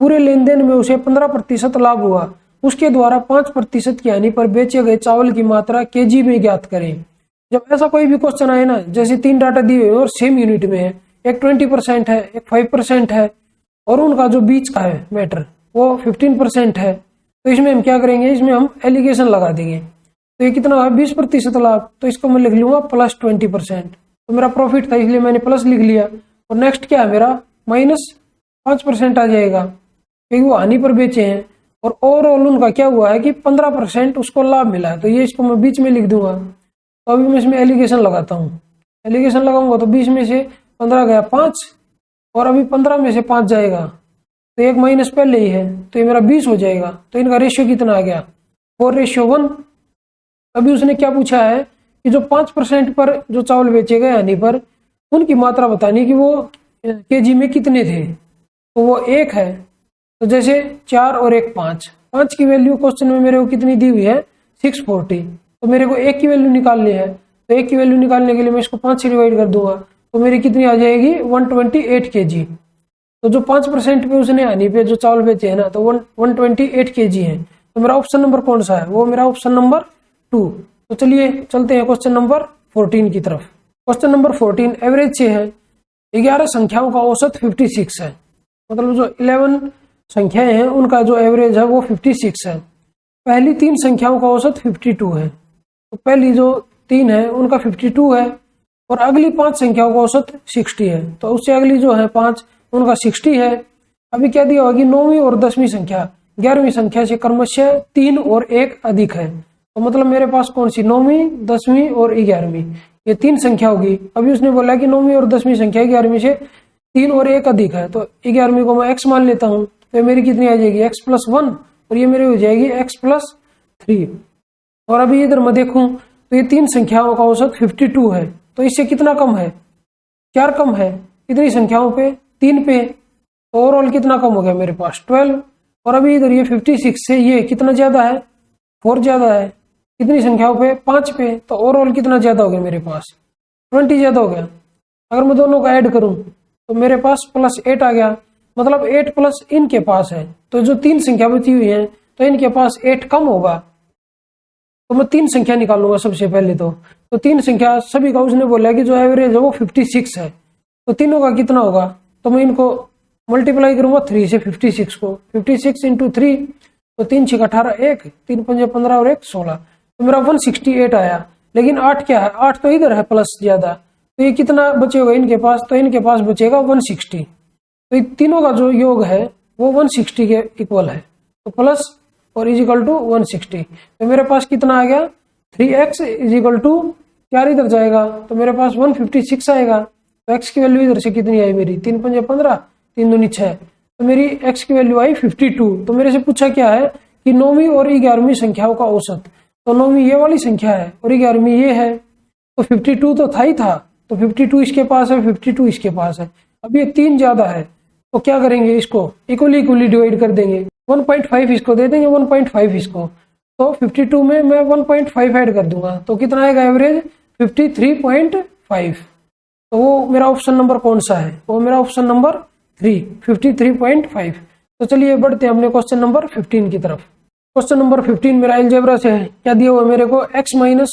Speaker 1: पूरे लेन देन में उसे 15% लाभ हुआ। उसके द्वारा 5% की हानि पर बेचे गए चावल की मात्रा केजी में ज्ञात करें। जब ऐसा कोई भी क्वेश्चन आए ना, जैसे 3 डाटा दिए हुए और सेम यूनिट में है, एक 20% है एक 5% है और उनका जो बीच का है मैटर वो 15% है, तो इसमें हम क्या करेंगे, इसमें हम एलिगेशन लगा देंगे। तो ये कितना है 20% लाभ, तो इसको मैं लिख लूंगा +20%। तो मेरा प्रॉफिट था इसलिए मैंने प्लस लिख लिया। और नेक्स्ट क्या है मेरा -5% आ जाएगा क्योंकि वो हानि पर बेचे हैं। और ओवरऑल उनका क्या हुआ है कि 15% उसको लाभ मिला है, तो ये इसको मैं बीच में लिख दूंगा। तो अभी मैं इसमें एलिगेशन लगाता हूँ, एलिगेशन लगाऊंगा तो 20 में से 15 गया 5 और अभी 15 में से 5 जाएगा तो एक माइनस पहले ही है तो ये मेरा 20 हो जाएगा। तो इनका रेशियो कितना आ गया 4:1। अभी उसने क्या पूछा है कि जो 5% पर जो चावल बेचे गए यानी पर उनकी मात्रा बतानी कि वो केजी में कितने थे। तो वो 1 है, तो जैसे 4 और 1 5, 5 की वैल्यू क्वेश्चन में मेरे को कितनी दी हुई है 640, तो मेरे को 1 की वैल्यू निकालनी है। तो 1 की वैल्यू निकालने के लिए मैं इसको 5 से डिवाइड कर दूंगा, तो मेरी कितनी आ जाएगी 128 kg। तो जो 5% पे उसने हानि पे जो चावल बेचे है ना, तो 128 kg है। तो मेरा ऑप्शन नंबर कौन सा है, वो मेरा ऑप्शन नंबर 2। तो चलिए चलते हैं क्वेश्चन नंबर 14 की तरफ। क्वेश्चन नंबर 14 एवरेज से है, 11 संख्याओं का औसत 56 है। मतलब जो 11 संख्याएं हैं उनका जो एवरेज है वो 56 है। पहली 3 संख्याओं का औसत 52 है। तो पहली जो 3 है उनका 52 है और अगली 5 संख्याओं का औसत 60 है। तो उससे अगली जो है 5 उनका 60 है। अभी क्या दिया होगी 9वीं और 10वीं संख्या 11वीं संख्या से क्रमशः 3 और 1 अधिक है। तो मतलब मेरे पास कौन सी 9वीं 10वीं और 11वीं ये 3 संख्या होगी। अभी उसने बोला कि 9वीं और 10वीं संख्या 11वीं से 3 और 1 अधिक है, तो 11वीं को मैं x मान लेता हूं। तो मेरी कितनी आ जाएगी x+1 और ये मेरी हो जाएगी x+3। और अभी इधर मैं देखूं तो ये 3 संख्याओं का औसत 52 है, तो इससे कितना कम है 4 कम है। कितनी संख्याओं पे 3 पे, तो ओवरऑल कितना कम हो गया मेरे पास 12। और अभी इधर ये 56 से ये कितना ज्यादा है 4 ज्यादा है। कितनी संख्याओं पे 5 पे, तो ओवरऑल कितना ज्यादा हो गया मेरे पास 20 ज्यादा हो गया। अगर मैं दोनों का ऐड करूं तो मेरे पास +8 आ गया, मतलब 8 प्लस इनके पास है। तो जो 3 संख्या बची हुई है तो इनके पास 8 कम होगा। तो मैं 3 संख्या निकालूंगा सबसे पहले। तो 3 संख्या सभी का उसने बोला कि जो एवरेज है वो 56 है। तो तीनों का कितना होगा, तो मैं इनको मल्टीप्लाई करूंगा 3 से 56 को, 56 इंटू 3, तो 3 6 18 1, 3 5 15 और 1 16, तो मेरा 168 आया। लेकिन 8 क्या है, 8 तो इधर है प्लस ज्यादा, तो ये कितना बचेगा इनके पास, तो इनके पास बचेगा 160। तो तीनों का जो योग है वो 160 के इक्वल है, तो प्लस और इजिकल टू 160। तो मेरे पास कितना आ गया 3x इजिकल टू 4 इधर जाएगा, तो मेरे पास 156 आएगा। तो x की वैल्यू इधर से कितनी आई मेरी 3 5 15, 3 दूनी 6, तो मेरी x की वैल्यू आई 52। तो मेरे से पूछा क्या है कि 9वीं और 11वीं संख्याओं का औसत। तो 9वीं ये वाली संख्या है और 11वीं ये है, तो 52 तो था ही था, तो 52 इसके पास है, 52 इसके पास है। अब ये 3 ज्यादा है, तो क्या करेंगे इसको इक्वली डिवाइड कर देंगे। 1.5 इसको दे देंगे, 1.5 इसको, तो 52 में मैं 1.5 ऐड कर दूंगा, तो कितना आएगा एवरेज 53.5। तो वो मेरा ऑप्शन नंबर कौन सा है, वो मेरा ऑप्शन नंबर 3 53.5। तो चलिए बढ़ते हैं अपने क्वेश्चन नंबर 15 की तरफ। क्वेश्चन नंबर 15 मेरा अलजेब्रा से है। क्या दिया हुआ मेरे को x minus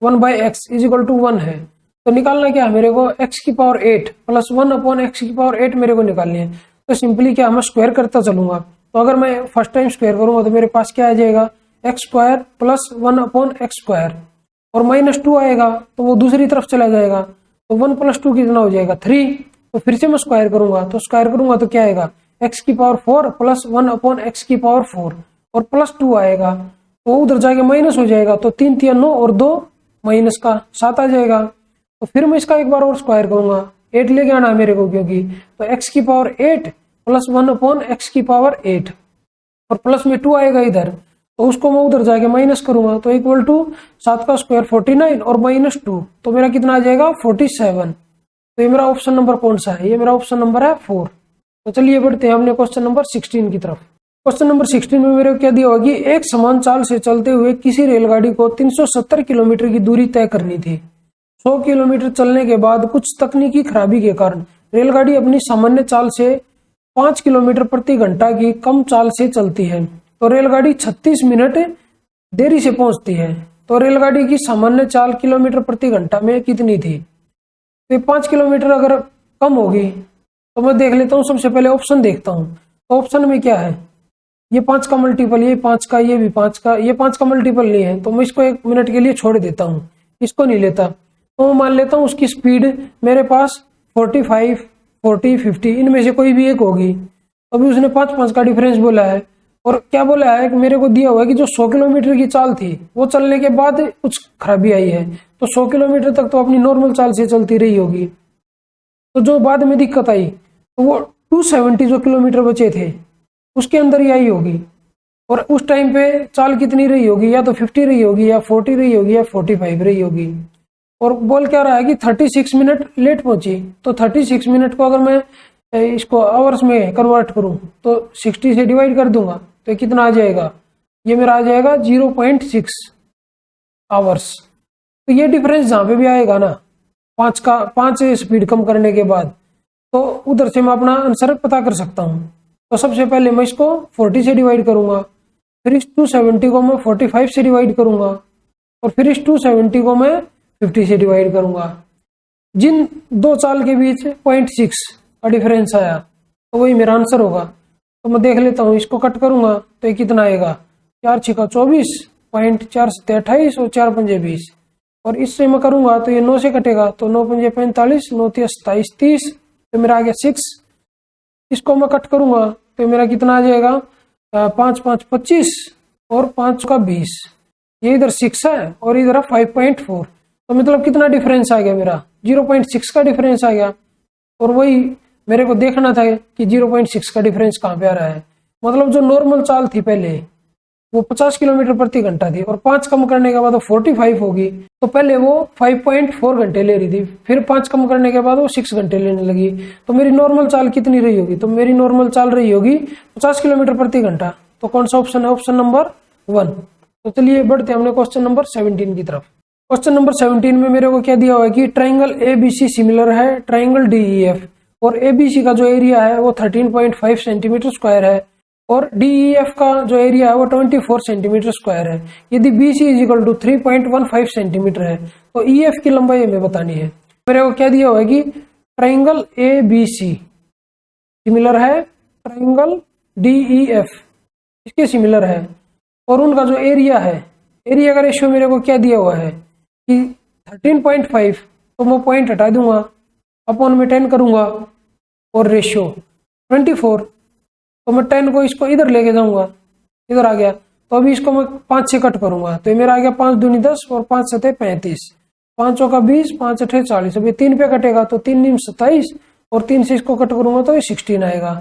Speaker 1: 1/x is equal to 1 है। तो निकालना क्या है मेरे को x की पावर 8 प्लस 1 अपॉन x की पावर 8 मेरे को निकालनी है। तो सिंपली क्या मैं स्क्वायर करता चलूंगा। तो अगर मैं फर्स्ट टाइम स्क्वायर करूंगा तो मेरे पास क्या आ जाएगा x square plus 1 upon x square, और -2 आएगा तो वो दूसरी तरफ चला जाएगा, तो 1 + 2 कितना हो जाएगा 3। तो फिर से मैं स्क्वायर करूंगा, तो स्क्वायर करूंगा तो क्या आएगा x की पावर 4 प्लस 1 अपॉन x की पावर 4 और +2 आएगा, तो उधर जाके माइनस हो जाएगा, तो 3 3 9 और 2 माइनस का 7 आ जाएगा। तो फिर मैं इसका एक बार और स्क्वायर करूंगा, 8 लेके आना है मेरे को, क्योंकि तो x की पावर 8 प्लस 1 अपॉन x की पावर 8 और प्लस में 2 आएगा इधर, तो उसको मैं उधर जाके माइनस करूंगा, तो इक्वल टू 7 का स्क्वायर 49 और -2, तो मेरा कितना आ जाएगा 47। तो ये मेरा ऑप्शन नंबर कौन सा है, ये मेरा ऑप्शन नंबर है 4। तो चलिए बढ़ते हैं हमने क्वेश्चन नंबर 16 की तरफ। क्वेश्चन नंबर 16 में मेरे को क्या दिया होगी, एक समान चाल से चलते हुए किसी रेलगाड़ी को 370 किलोमीटर की दूरी तय करनी थी। 100 किलोमीटर चलने के बाद कुछ तकनीकी खराबी के कारण रेलगाड़ी अपनी सामान्य चाल से 5 किलोमीटर प्रति घंटा की कम चाल से चलती है, तो रेलगाड़ी 36 मिनट देरी से पहुंचती है। तो रेलगाड़ी की सामान्य चाल किलोमीटर प्रति घंटा में कितनी थी। तो 5 किलोमीटर अगर कम होगी तो मैं देख लेता हूँ, सबसे पहले ऑप्शन देखता हूँ। तो ऑप्शन में क्या है, ये 5 का मल्टीपल, ये 5 का, ये भी 5 का, ये 5 का मल्टीपल नहीं है, तो मैं इसको 1 मिनट के लिए छोड़ देता हूँ, इसको नहीं लेता। तो मैं मान लेता हूँ उसकी स्पीड मेरे पास 45 40 50 इनमें से कोई भी एक होगी। अभी उसने 5 का डिफरेंस बोला है, और क्या बोला है कि मेरे को दिया हुआ है कि जो 100 किलोमीटर की चाल थी वो चलने के बाद कुछ खराबी आई है, तो 100 किलोमीटर तक तो अपनी नॉर्मल चाल से चलती रही होगी। तो जो बाद में दिक्कत आई तो वो 270 जो किलोमीटर बचे थे उसके अंदर ही आई होगी, और उस टाइम पे चाल कितनी रही होगी, या तो 50 रही होगी, या 40 रही होगी, या 45 रही होगी। और बोल क्या रहा है कि 36 मिनट लेट पहुंची। तो 36 मिनट को अगर मैं इसको आवर्स में कन्वर्ट करूं तो 60 से डिवाइड कर दूंगा तो ये कितना आ जाएगा, ये मेरा आ जाएगा 0.6 आवर्स। तो ये डिफरेंस जहां पे भी आएगा ना 5 स्पीड कम करने के बाद, तो उधर से मैं अपना आंसर पता कर सकता हूं। तो सबसे पहले मैं इसको 40 से डिवाइड करूंगा, फिर इस 270 को मैं 45 से डिवाइड करूंगा और फिर इस 270 को मैं 50 से डिवाइड करूंगा। जिन दो चाल के बीच 0.6 का डिफरेंस आया तो वही मेरा आंसर होगा। तो मैं देख लेता हूँ, इसको कट करूंगा तो ये कितना आएगा, 4 6 24, 4 7 28 और 4 5 20। और इससे मैं करूंगा तो ये 9 से कटेगा तो 9 5 45, 9 3 27 30, तो मेरा आ गया 6। इसको मैं कट करूंगा तो मेरा कितना आ जाएगा, 5 5 25 और 5 का 20। ये इधर 6 है और इधर 5.4, तो मतलब कितना डिफरेंस आ गया मेरा, 0.6 का डिफरेंस आ गया। और वही मेरे को देखना था कि 0.6 का डिफरेंस कहाँ पे आ रहा है। मतलब जो नॉर्मल चाल थी पहले वो 50 किलोमीटर प्रति घंटा थी और 5 कम करने के बाद वो 45 होगी। तो पहले वो 5.4 घंटे ले रही थी, फिर 5 कम करने के बाद वो 6 घंटे लेने लगी। तो मेरी नॉर्मल चाल कितनी रही होगी, तो मेरी नॉर्मल चाल रही होगी 50 किलोमीटर प्रति घंटा। तो कौन सा ऑप्शन है, ऑप्शन नंबर 1। तो चलिए बढ़ते हैं हमने क्वेश्चन नंबर 17 की तरफ। क्वेश्चन नंबर 17 में मेरे को क्या दिया हुआ है कि ट्राइंगल ABC सिमिलर है ट्राइंगल DEF और ABC का जो एरिया है वो 13.5 सेंटीमीटर स्क्वायर है और DEF का जो एरिया है वो 24 सेंटीमीटर स्क्वायर है। यदि BC is equal to 3.15 centimetre है तो EF की लंबाई हमें बतानी है। मेरे को क्या दिया हुआ है कि ट्राइंगल ABC सिमिलर है ट्राइंगल DEF, इसके सिमिलर है और उनका जो एरिया है, एरिया का रेशियो मेरे को क्या दिया हुआ है कि 13.5, तो मैं पॉइंट हटा दूंगा, अपॉन में 10 करूंगा और रेशियो 24, तो मैं 10 को इसको इधर लेके जाऊंगा, इधर आ गया। तो अभी इसको मैं 5 से कट करूंगा तो ये मेरा आ गया 5 दूनी 10 और 5 7 35, 5 का 20, 5 8 40। अभी 3 पे कटेगा तो 3 9 27 और 3 से इसको कट करूंगा तो ये 16 आएगा।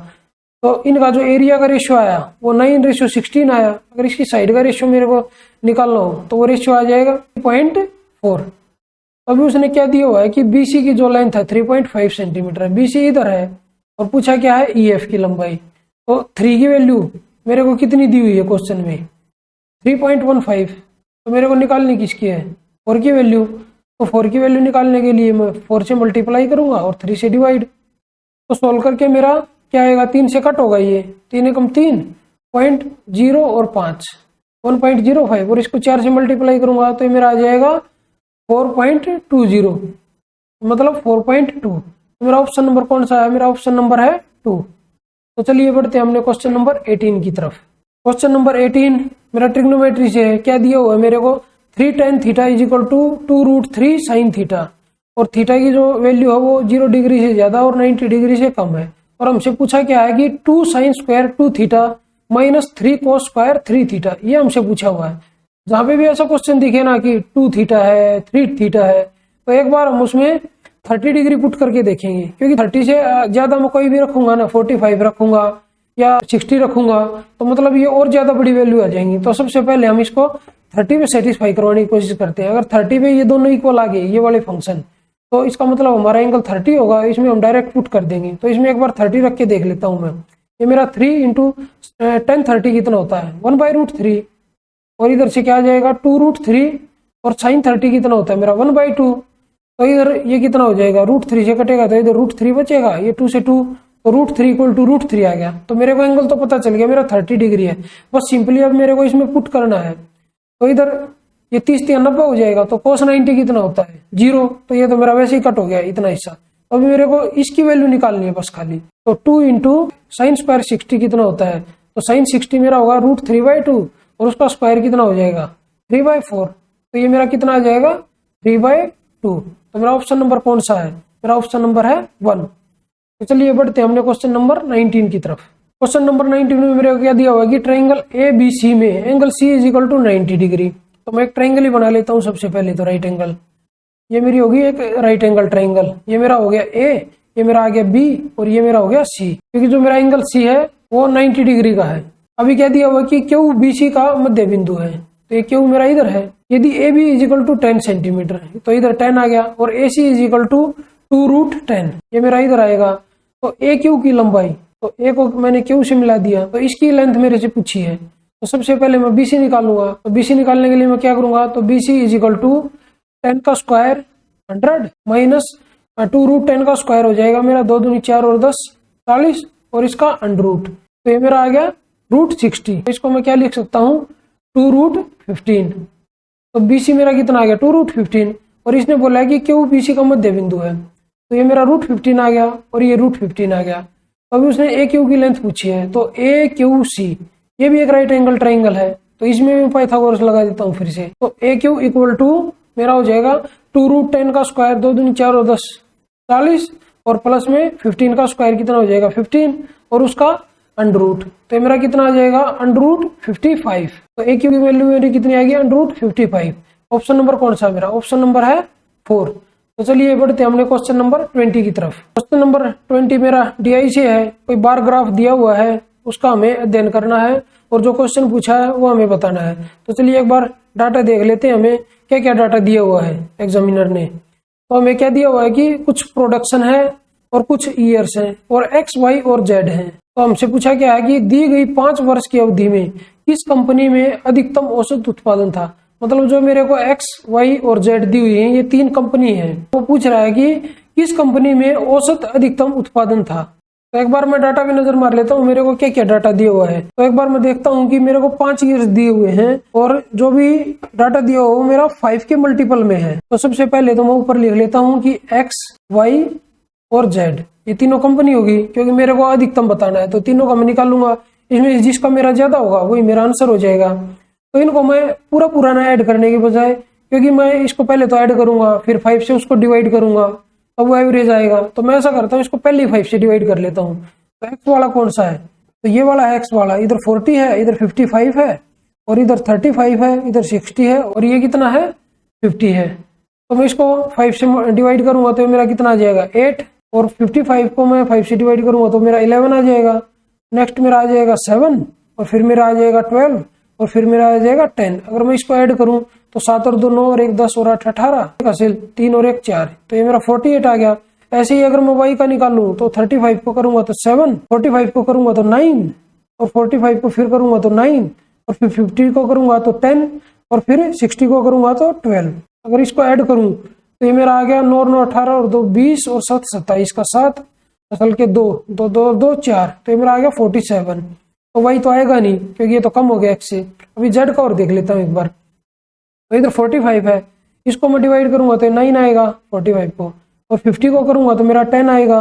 Speaker 1: तो इनका जो एरिया का रेशियो आया वो 9:16 आया। अगर इसकी साइड का रेशियो मेरे को निकालना हो तो वो रेशियो आ जाएगा 0.4। अभी उसने क्या दिया हुआ है कि BC की जो लेंथ है 3.5 सेंटीमीटर है, BC इधर है और पूछा क्या है EF की लंबाई। तो 3 की वैल्यू मेरे को कितनी दी हुई है क्वेश्चन में, 3.15। तो मेरे को निकालनी किसकी है, 4 की वैल्यू। तो 4 की वैल्यू निकालने के लिए मैं 4 से मल्टीप्लाई करूंगा और 3 से डिवाइड। तो सोल्व करके मेरा क्या आएगा, 3 से कट होगा, ये 3 एकम 3, 0.0 और 5 1.05 और इसको 4 से मल्टीप्लाई करूंगा तो ये मेरा आ जाएगा 4.20, मतलब 4.2। तो मेरा ऑप्शन नंबर कौन सा है, मेरा ऑप्शन नंबर है 2। तो चलिए बढ़ते हैं हमने क्वेश्चन नंबर 18 की तरफ। क्वेश्चन नंबर 18 मेरा ट्रिग्नोमेट्री से है। क्या दिया हुआ है मेरे को, 3 tan theta is equal to 2√3 sin theta और थीटा की जो वैल्यू है वो 0 डिग्री से ज्यादा और 90 डिग्री से कम है। और हमसे पूछा क्या है कि 2 sin square 2 theta minus 3 cos square 3 theta, ये हमसे पूछा हुआ है। जहां पे भी ऐसा क्वेश्चन दिखे ना कि 2 थीटा है 3 थीटा है तो एक बार हम उसमें 30 डिग्री पुट करके देखेंगे, क्योंकि 30 से ज्यादा मैं कोई भी रखूंगा ना, 45 रखूंगा या 60 रखूंगा तो मतलब ये और ज्यादा बड़ी वैल्यू आ जाएंगी। तो सबसे पहले हम इसको 30 पे सेटिस्फाई करवाने की कोशिश करते हैं। अगर 30 पे ये दोनों इक्वल आ गए ये वाले फंक्शन, तो इसका मतलब हमारा एंगल 30 होगा, इसमें हम डायरेक्ट पुट कर देंगे। तो इसमें एक बार 30 रख के देख लेता हूं मैं। ये मेरा 3 इंटू tan 30 कितना होता है, 1/√3 और इधर से क्या आ जाएगा 2√3 और sin 30 कितना होता है मेरा 1/2। तो इधर ये कितना हो जाएगा, √3 से कटेगा तो इधर √3 बचेगा, ये 2 से 2 तो √3 इक्वल टू √3 आ गया। तो मेरे को एंगल तो पता चल गया मेरा 30 डिग्री है। बस सिंपली अब मेरे को इसमें पुट करना है। तो इधर ये 30 3 90 हो जाएगा तो cos 90 कितना होता है 0, तो ये तो मेरा वैसे ही कट हो गया इतना हिस्सा। तो अभी मेरे को इसकी वैल्यू निकालनी है बस खाली। तो 2 इंटू साइन स्क्वायर 60 कितना होता है, तो साइन 60 मेरा होगा √3/2 और उसका स्क्वायर कितना हो जाएगा 3/4। तो ये मेरा कितना आ जाएगा 3/2। तो मेरा ऑप्शन नंबर कौन सा है, मेरा ऑप्शन नंबर है 1। तो चलिए बढ़ते हैं हमने क्वेश्चन नंबर 19 की तरफ। क्वेश्चन नंबर 19 में मेरे को क्या दिया हुआ कि ट्राइंगल ABC में angle C is equal to 90 degree. तो मैं एक ट्राइंगल ही बना लेता हूं सबसे पहले। तो राइट एंगल, ये मेरी होगी एक राइट एंगल ट्राइंगल। ये मेरा हो गया A, ये मेरा आ गया B और ये मेरा हो गया C, क्योंकि जो मेरा एंगल C है वो 90 डिग्री का है। अभी क्या दिया हुआ कि QBC का मध्य बिंदु है। तो ये क्यू मेरा इधर है। यदि A B is equal to 10 centimetre है तो इधर 10 आ गया, और A C is equal to 2√10, ये मेरा इधर आएगा। तो ए क्यू की लंबाई, तो ए को मैंने क्यू से मिला दिया, तो इसकी लेंथ मेरे से पूछी है। तो सबसे पहले मैं बीसी निकालूंगा। तो बीसी निकालने के लिए मैं क्या करूंगा, तो बीसी इज इक्वल टू 10 का स्क्वायर 100 माइनस 2√10 का स्क्वायर हो जाएगा मेरा, 2 दूनी 4 और 10 40, और इसका अंडर रूट, तो ये मेरा आ गया √60। तो इसको मैं क्या लिख सकता हूँ, 2√15। तो बीसी मेरा कितना आ गया, 2√15, और इसने बोला है कि क्यू बीसी का मध्य बिंदु है, तो ये मेरा √15 आ गया और ये √15 आ गया। अभी उसने ए क्यू की लेंथ पूछी है, तो ए क्यू सी ये भी एक राइट एंगल ट्राइंगल है, तो इसमें भी पाइथागोरस लगा देता हूँ फिर से। तो ए क्यू इक्वल टू मेरा हो जाएगा 2√10 का स्क्वायर, 2 दूनी 4 और 10 40, और प्लस में 15 का स्क्वायर कितना हो जाएगा 15, और उसका अंडर रूट, तो मेरा कितना आ जाएगा √55। तो ए क्यू की वैल्यू मेरी कितनी आएगी, √55। ऑप्शन नंबर कौन सा मेरा, ऑप्शन नंबर है 4। तो चलिए बढ़ते हमने क्वेश्चन नंबर 20 की तरफ। क्वेश्चन नंबर 20 मेरा डीआई से है, कोई बार ग्राफ दिया हुआ है उसका हमें अध्ययन करना है, और जो क्वेश्चन पूछा है वो हमें बताना है। तो चलिए एक बार डाटा देख लेते हैं, हमें क्या क्या डाटा दिया हुआ है एग्जामिनर ने। तो हमें क्या दिया हुआ है कि कुछ प्रोडक्शन है और कुछ ईयर्स हैं, और एक्स वाई और जेड हैं। तो हमसे पूछा क्या है कि दी गई 5 वर्ष की अवधि में किस कंपनी में अधिकतम औसत उत्पादन था। मतलब जो मेरे को एक्स वाई और जेड दी हुई है, ये 3 कंपनी है, वो पूछ रहा है कि किस कंपनी में औसत अधिकतम उत्पादन था। तो एक बार मैं डाटा पे नजर मार लेता हूँ, मेरे को क्या क्या डाटा दिया हुआ है। तो एक बार मैं देखता हूँ कि मेरे को 5 ईयर्स दिए हुए हैं, और जो भी डाटा दिया हुआ वो मेरा 5 के मल्टीपल में है। तो सबसे पहले तो मैं ऊपर लिख लेता हूँ कि एक्स वाई और जेड ये तीनों कंपनी होगी, क्योंकि मेरे को अधिकतम बताना है, तो तीनों का मैं निकालूंगा। इसमें जिसका मेरा ज्यादा होगा वही मेरा आंसर हो जाएगा। तो इनको मैं पूरा ना ऐड करने के बजाय, क्योंकि मैं इसको पहले तो ऐड करूंगा, फिर 5 से उसको डिवाइड करूंगा, अब वो एवरेज आएगा। तो मैं ऐसा करता हूँ, इसको पहले 5 से डिवाइड कर लेता हूँ। तो एक्स वाला कौन सा है, तो ये वाला है एक्स वाला। इधर 40 है, इधर 55 है, और इधर 35 है, इधर 60 है, और ये कितना है 50 है। तो मैं इसको 5 से डिवाइड करूंगा तो मेरा कितना आ जाएगा 8, और 55 को मैं 5 से डिवाइड करूंगा तो मेरा 11 आ जाएगा। नेक्स्ट मेरा आ जाएगा 7, और फिर मेरा आ जाएगा 12, और फिर मेरा आ जाएगा 10। अगर मैं इसको ऐड करूं तो 7 और 2 9 और 1 10 और 8 18, हासिल 3 और 1 4, तो ये मेरा 48 आ गया। ऐसे ही अगर मैं वाई का निकालूं तो 35 को करूंगा तो 7, 45 को करूंगा तो 9, और 45 को फिर करूंगा तो 9, और फिर 50 को करूंगा तो 10, और फिर 60 को करूंगा तो 12। अगर इसको ऐड करूं तो ये मेरा आ गया 9 9 18 और 2 20 और 7 27 का 7, असल के 2 2 2 2 4, तो ये मेरा आ गया 47। तो वही तो आएगा नहीं, क्योंकि ये तो कम हो गया एक्स से। अभी जेड का और देख लेता हूँ एक बार। तो इधर 45 है, इसको मैं डिवाइड करूंगा तो 9 आएगा 45 को, और 50 को करूंगा तो मेरा 10 आएगा।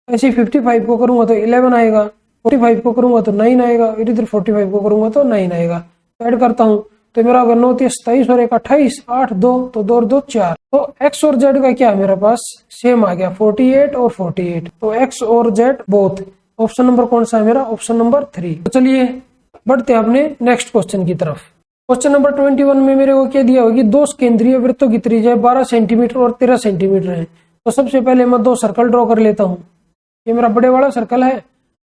Speaker 1: ऐसे ही 55 को करूंगा तो 11 आएगा, 45 को करूंगा तो 9 आएगा, और इधर 45 को करूंगा तो 9 आएगा। तो ऐड करता हूँ तो मेरा अगर 9 30 27 और 1 28 8 2, तो 2 और 2 4। तो एक्स और जेड का क्या है मेरे पास सेम आ गया 48 और 48। तो एक्स और जेड बोथ। ऑप्शन नंबर कौन सा है मेरा, ऑप्शन नंबर 3। तो चलिए बढ़ते हैं अपने नेक्स्ट क्वेश्चन की तरफ। क्वेश्चन नंबर 21 में मेरे को क्या दिया होगी, 2 केंद्रीय वृत्तों की त्रिज्या 12 सेंटीमीटर और 13 सेंटीमीटर है। तो सबसे पहले मैं 2 सर्कल ड्रॉ कर लेता हूँ। ये मेरा बड़े वाला सर्कल है,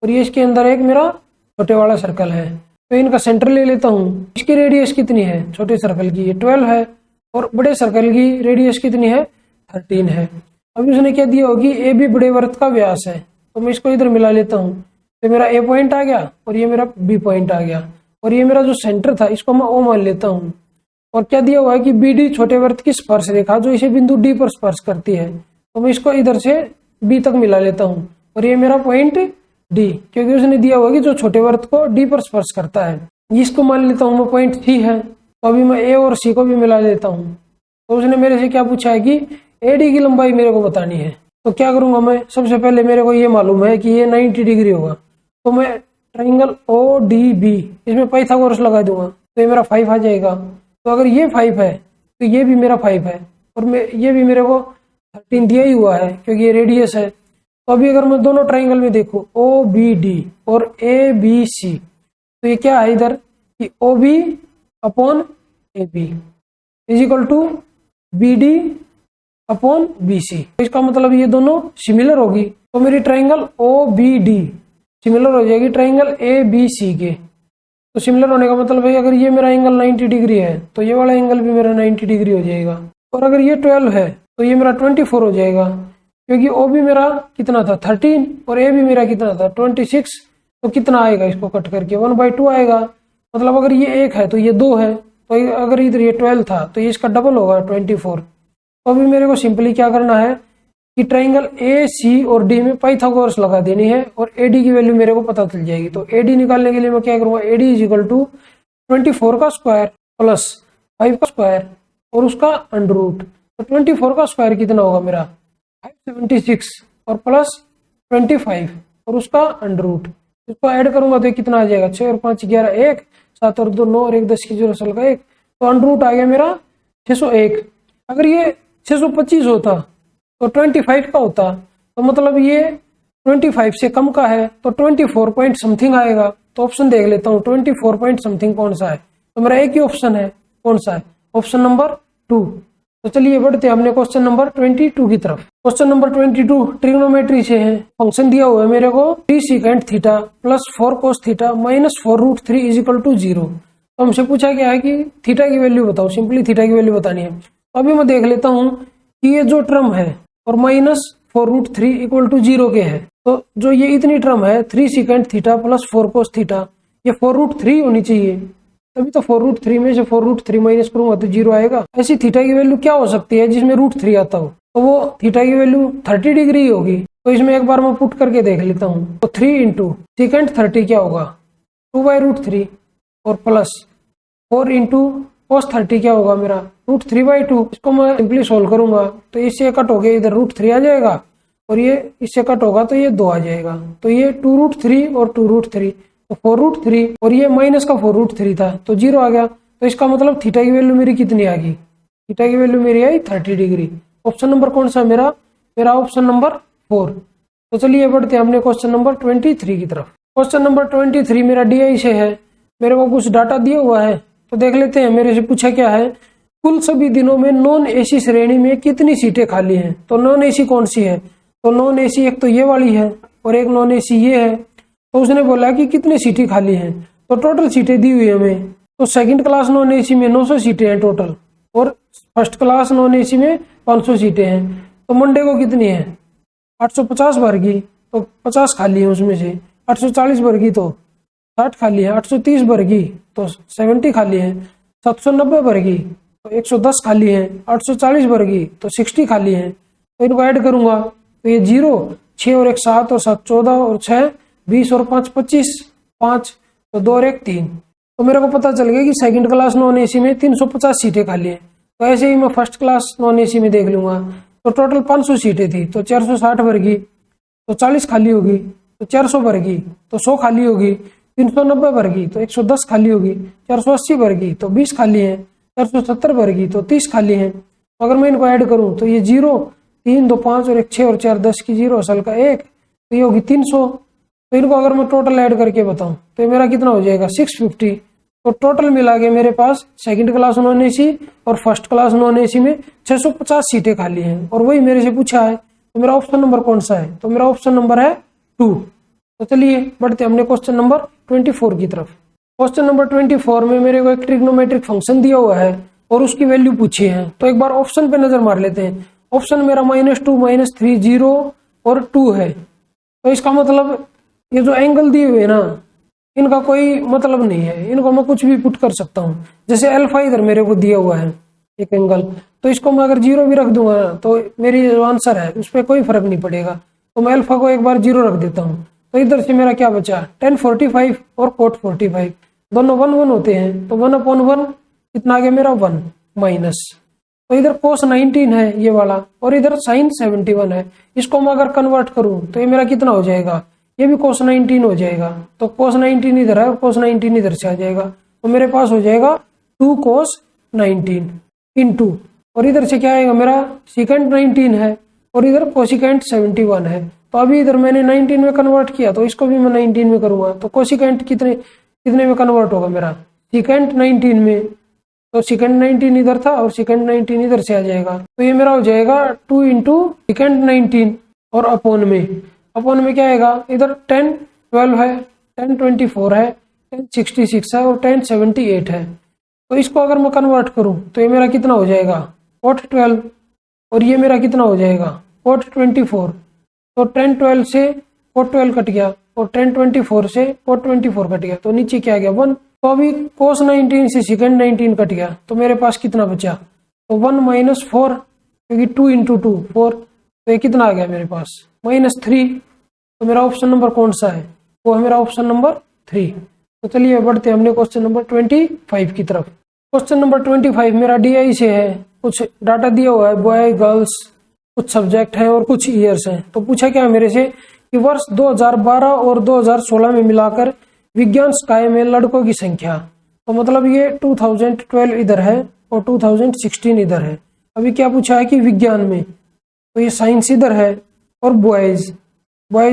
Speaker 1: और ये इसके अंदर एक मेरा छोटे वाला सर्कल है। तो इनका सेंटर ले लेता हूँ। इसकी रेडियस कितनी है छोटे सर्कल की, ये 12 है, और बड़े सर्कल की रेडियस कितनी है 13 है। अभी उसने क्या दिया होगी, ए बी बड़े वृत्त का व्यास है, तो मैं इसको इधर मिला लेता हूँ। तो मेरा ए पॉइंट आ गया, और ये मेरा बी पॉइंट आ गया, और ये मेरा जो सेंटर था इसको मैं ओ मान लेता हूँ। और क्या दिया हुआ है कि बी डी छोटे वृत्त की स्पर्श रेखा जो इसे बिंदु डी पर स्पर्श करती है, तो मैं इसको इधर से बी तक मिला लेता हूँ, और ये मेरा पॉइंट डी, क्योंकि उसने दिया हुआ कि जो छोटे वृत्त को डी पर स्पर्श करता है। इसको मान लेता हूँ मैं पॉइंट सी है। तो अभी मैं ए और सी को भी मिला लेता हूँ। तो उसने मेरे से क्या पूछा है कि ए डी की लंबाई मेरे को बतानी है। तो क्या करूंगा मैं, सबसे पहले मेरे को ये मालूम है कि ये 90 डिग्री होगा, तो मैं ट्राइंगल ओ डी बी इसमें पाइथागोरस लगा दूंगा, तो ये मेरा 5 आ जाएगा। तो अगर ये 5 है तो ये भी मेरा 5 है, और ये भी मेरे को 13 दिया ही हुआ है क्योंकि ये रेडियस है। तो अभी अगर मैं दोनों ट्राइंगल में देखूं ओ बी डी और ए बी सी, तो ये क्या है इधर कि O B upon A B is equal to B D upon B C. इसका मतलब ये दोनों सिमिलर होगी, तो मेरी triangle O B D similar हो जाएगी ट्राइंगल ए बी सी के। तो सिमिलर होने का मतलब है अगर ये मेरा एंगल 90 डिग्री है तो ये वाला एंगल भी मेरा 90 डिग्री हो जाएगा। और अगर ये 12 है तो ये मेरा 24 हो जाएगा, क्योंकि ओ भी मेरा कितना था 13 और ए भी मेरा कितना था 26। तो कितना आएगा इसको कट करके 1/2 आएगा। मतलब अगर ये 1 है तो ये 2 है, तो अगर इधर ये 12 था तो ये इसका डबल होगा 24। तो अभी मेरे को सिंपली क्या करना है कि ट्राइंगल ए सी और डी में पाइथागोरस लगा देनी है और ए डी की वैल्यू मेरे को पता चल जाएगी। तो ए डी निकालने के लिए मैं क्या करूंगा, A D is equal to 24 का स्क्वायर प्लस 5 का स्क्वायर और उसका अंडर रूट। तो 24 का स्क्वायर कितना होगा मेरा 576 और प्लस 25 और उसका अंडर रूट। इसको ऐड करूंगा तो कितना आ जाएगा 6 और 5 11 1 7 और 2 9 और 1 10 की 0 साल का 1। तो अंडर रूट आ गया मेरा 601। अगर ये 625 होता तो 25 का होता, तो मतलब ये 25 से कम का है तो 24 पॉइंट समथिंग आएगा। तो ऑप्शन देख लेता हूँ 24 पॉइंट समथिंग कौन सा है। तो मेरा एक ही ऑप्शन है, कौन सा है, ऑप्शन नंबर 2। तो चलिए बढ़ते हैं हमने क्वेश्चन नंबर 22 की तरफ। क्वेश्चन नंबर 22 ट्रिग्नोमेट्री से है। फंक्शन दिया हुआ है मेरे को 3 second theta plus 4 cos theta minus 4√3 is equal to 0। तो हमसे पूछा गया है कि थीटा की वैल्यू बताओ, सिंपली थीटा की वैल्यू बतानी है। तो अभी मैं देख लेता हूँ कि ये जो टर्म है और माइनस 4√3 इक्वल टू 0 के है। तो जो ये इतनी टर्म है 3 second theta plus 4 cos theta, ये 4√3 होनी चाहिए, तभी तो 4√3 में से 4√3 माइनस करूंगा तो 0 आएगा। ऐसी थीटा की वैल्यू क्या हो सकती है जिसमें √3 आता हो, तो वो थीटा की वैल्यू 30 डिग्री होगी। तो इसमें एक बार मैं पुट करके देख लेता हूँ। तो 3 इंटू सेकेंड 30 क्या होगा 2/√3 और प्लस 4 इंटू कोस 30 क्या होगा मेरा √3/2। इसको मैं सिंपली सोल्व करूंगा तो इससे कट हो गया, इधर √3 आ जाएगा और ये इससे कट होगा तो ये 2 आ जाएगा। तो ये 2√3 और 2√3 तो 4√3 और ये माइनस का 4√3 था तो 0 आ गया। तो इसका मतलब थीटा की वैल्यू मेरी कितनी आ गई, थीटा की वैल्यू मेरी आई 30 डिग्री। ऑप्शन नंबर कौन सा मेरा ऑप्शन नंबर 4। तो चलिए बढ़ते हैं हमने क्वेश्चन नंबर 23 की तरफ। क्वेश्चन नंबर 23 मेरा डीआई से है। मेरे को कुछ डाटा दिया हुआ है तो देख लेते हैं। मेरे से पूछा क्या है, कुल सभी दिनों में नॉन एसी श्रेणी में कितनी सीटें खाली हैं। तो नॉन एसी कौन सी है, तो नॉन एसी एक तो ये वाली है और एक नॉन एसी ये है। तो उसने बोला कि कितनी सीटें खाली हैं, तो टोटल सीटें दी हुई है हमें। तो सेकंड क्लास नॉन एसी में 900 सीटें हैं टोटल और फर्स्ट क्लास नॉन एसी में 500 सीटें हैं। तो मंडे को कितनी है 850 भर की तो 50 खाली है उसमें से, 840 भर की तो 60 खाली है, 830 भर की तो 70 खाली है, 790 भर की तो 110 खाली है, 840 भर की तो 60 खाली है। तो इनको ऐड करूंगा तो ये 0 6 और 1 7 और 7 14 और 6 20 और 5 25 5 तो 2 और 1 3। तो मेरे को पता चल गया कि सेकंड क्लास नॉन एसी में 350 सीटें खाली है। तो ऐसे ही मैं फर्स्ट क्लास नॉन एसी में देख लूंगा। तो टोटल 500 सीटें थी तो 460 भर की तो 40 खाली होगी, तो 400 भर की तो 100 खाली होगी, 390 भर की तो 110 खाली होगी, 480 भर की तो 20 खाली है, 470 भर की तो 30 खाली है। तो अगर मैं इनको ऐड करूं तो ये 0 3 2 5 और 1 6 और 4 10 की 0 असल का 1 तो ये होगी 300। तो इनको अगर मैं टोटल ऐड करके बताऊं तो ये मेरा कितना हो जाएगा 650। तो टोटल मिला के मेरे पास सेकंड क्लास नॉन एसी और फर्स्ट क्लास नॉन एसी में 650 सीटें खाली हैं और वही मेरे से पूछा है। तो मेरा ऑप्शन नंबर कौन सा है, तो मेरा ऑप्शन नंबर है 2। तो चलिए बढ़ते हमने क्वेश्चन नंबर 24 की तरफ। क्वेश्चन नंबर 24 में मेरे को एक ट्रिग्नोमेट्रिक फंक्शन दिया हुआ है और उसकी वैल्यू पूछी है। तो एक बार ऑप्शन पे नजर मार लेते हैं। ऑप्शन मेरा -2 -3 0 और 2 है। तो इसका मतलब ये जो एंगल दिए हुए ना इनका कोई मतलब नहीं है, इनको मैं कुछ भी पुट कर सकता हूँ। जैसे अल्फा इधर मेरे को दिया हुआ है एक एंगल, तो इसको मैं अगर 0 भी रख दूंगा तो मेरी जो आंसर है उस पर कोई फर्क नहीं पड़ेगा। तो मैं अल्फा को एक बार 0 रख देता हूँ। तो इधर से मेरा क्या बचा tan 45 और cot 45 दोनों 1 1 होते हैं। तो 1/1 कितना आ गया मेरा 1 माइनस। तो इधर cos 19 है ये वाला और इधर sin 71 है। इसको मैं अगर कन्वर्ट करूं तो ये मेरा कितना हो जाएगा, ये भी cos 19 हो जाएगा। तो cos 19 इधर है और cos 19 इधर से आ जाएगा। तो मेरे पास हो जाएगा 2 cos 19 इंटू और इधर से क्या आएगा मेरा secant 19 है और इधर कोसिकेंट 71 है। तो अभी इधर मैंने 19 में कन्वर्ट किया तो इसको भी मैं 19 में करूंगा। तो कोसिकेंट कितने में कन्वर्ट होगा मेरा secant 19 में। तो secant 19 इधर था और secant 19 इधर से आ जाएगा। तो ये मेरा हो जाएगा 2 इंटू secant 19 और अपॉन में क्या आएगा इधर 10 12 है, 10 24 है, 1066 है और 1078 है। तो इसको अगर मैं कन्वर्ट करूं तो ये मेरा कितना हो जाएगा, cot 12, और ये मेरा कितना हो जाएगा, cot 24। तो 1012 से cot 12 कट गया और 1024 से cot 24 कट गया, तो नीचे क्या आ गया 1। तो अभी cos 19 से secant 19 कट गया, तो मेरे पास कितना बचा, तो 1 माइनस 4, क्योंकि 2 इंटू 2 4, तो ये कितना आ गया मेरे पास -3। तो मेरा ऑप्शन नंबर कौन सा है, वो है मेरा ऑप्शन नंबर 3। तो चलिए बढ़ते हैं हमने क्वेश्चन नंबर 25 की तरफ। क्वेश्चन नंबर 25 मेरा DI से है, कुछ डाटा दिया हुआ है, बॉय गर्ल्स, कुछ सब्जेक्ट हैं और कुछ ईयर्स हैं। तो पूछा क्या मेरे से कि वर्ष 2012 और 2016 में मिलाकर विज्ञान स्काई में लड़कों की संख्या, तो मतलब ये 2012 इधर है और 2016 इधर है। अभी क्या पूछा है कि विज्ञान में, तो ये साइंस इधर है और बॉयज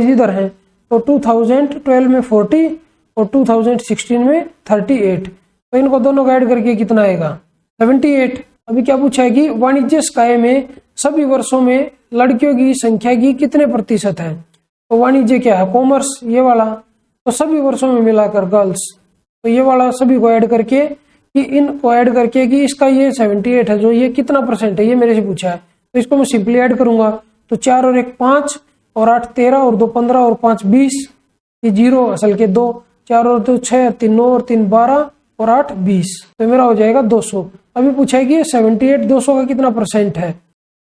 Speaker 1: इधर है। तो 2012 में 40 और 2016 में 38, तो इनको दोनों का ऐड करके कितना आएगा 78। अभी क्या पूछा है कि वाणिज्य स्काई में सभी वर्षों में लड़कियों की संख्या की कितने प्रतिशत है। तो वाणिज्य क्या है, कॉमर्स, ये वाला, तो सभी वर्षों में मिलाकर गर्ल्स, तो ये वाला सभी को ऐड करके कि इनको ऐड करके कि इसका ये 78 है, जो ये कितना परसेंट है, ये मेरे से पूछा है। तो इसको मैं सिंपली ऐड करूंगा, तो 4 और 1 5 और 8 13 और 2 15 और 5 20, ये 0 असल के 2, 4 और 2 6, 3 9 और 3 12 और 8 20, तो मेरा हो जाएगा 200। अभी पूछा है कि 78 200 का कितना परसेंट है,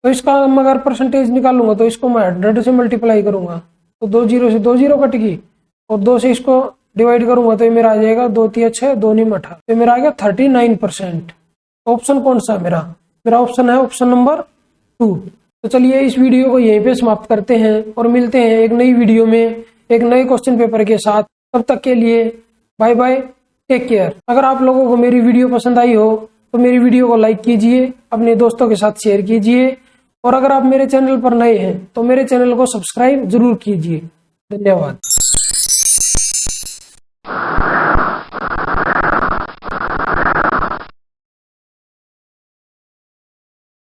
Speaker 1: तो इसका हम अगर परसेंटेज निकालूंगा तो इसको मैं 100 से मल्टीप्लाई करूंगा, तो 2 0 से 2 0 कट गई और 2 से इसको डिवाइड करूंगा तो ये मेरा आ जाएगा 2 3 6 2 9 18, तो मेरा आ गया 39%। ऑप्शन कौन सा मेरा ऑप्शन है ऑप्शन नंबर 2। तो चलिए इस वीडियो को यहीं पे समाप्त करते हैं और मिलते हैं एक नई वीडियो में एक नए क्वेश्चन पेपर के साथ। तब तक के लिए बाय बाय, टेक केयर। अगर आप लोगों को मेरी वीडियो पसंद आई हो तो मेरी वीडियो को लाइक कीजिए, अपने दोस्तों के साथ शेयर कीजिए, और अगर आप मेरे चैनल पर नए हैं तो मेरे चैनल को सब्सक्राइब जरूर कीजिए। धन्यवाद।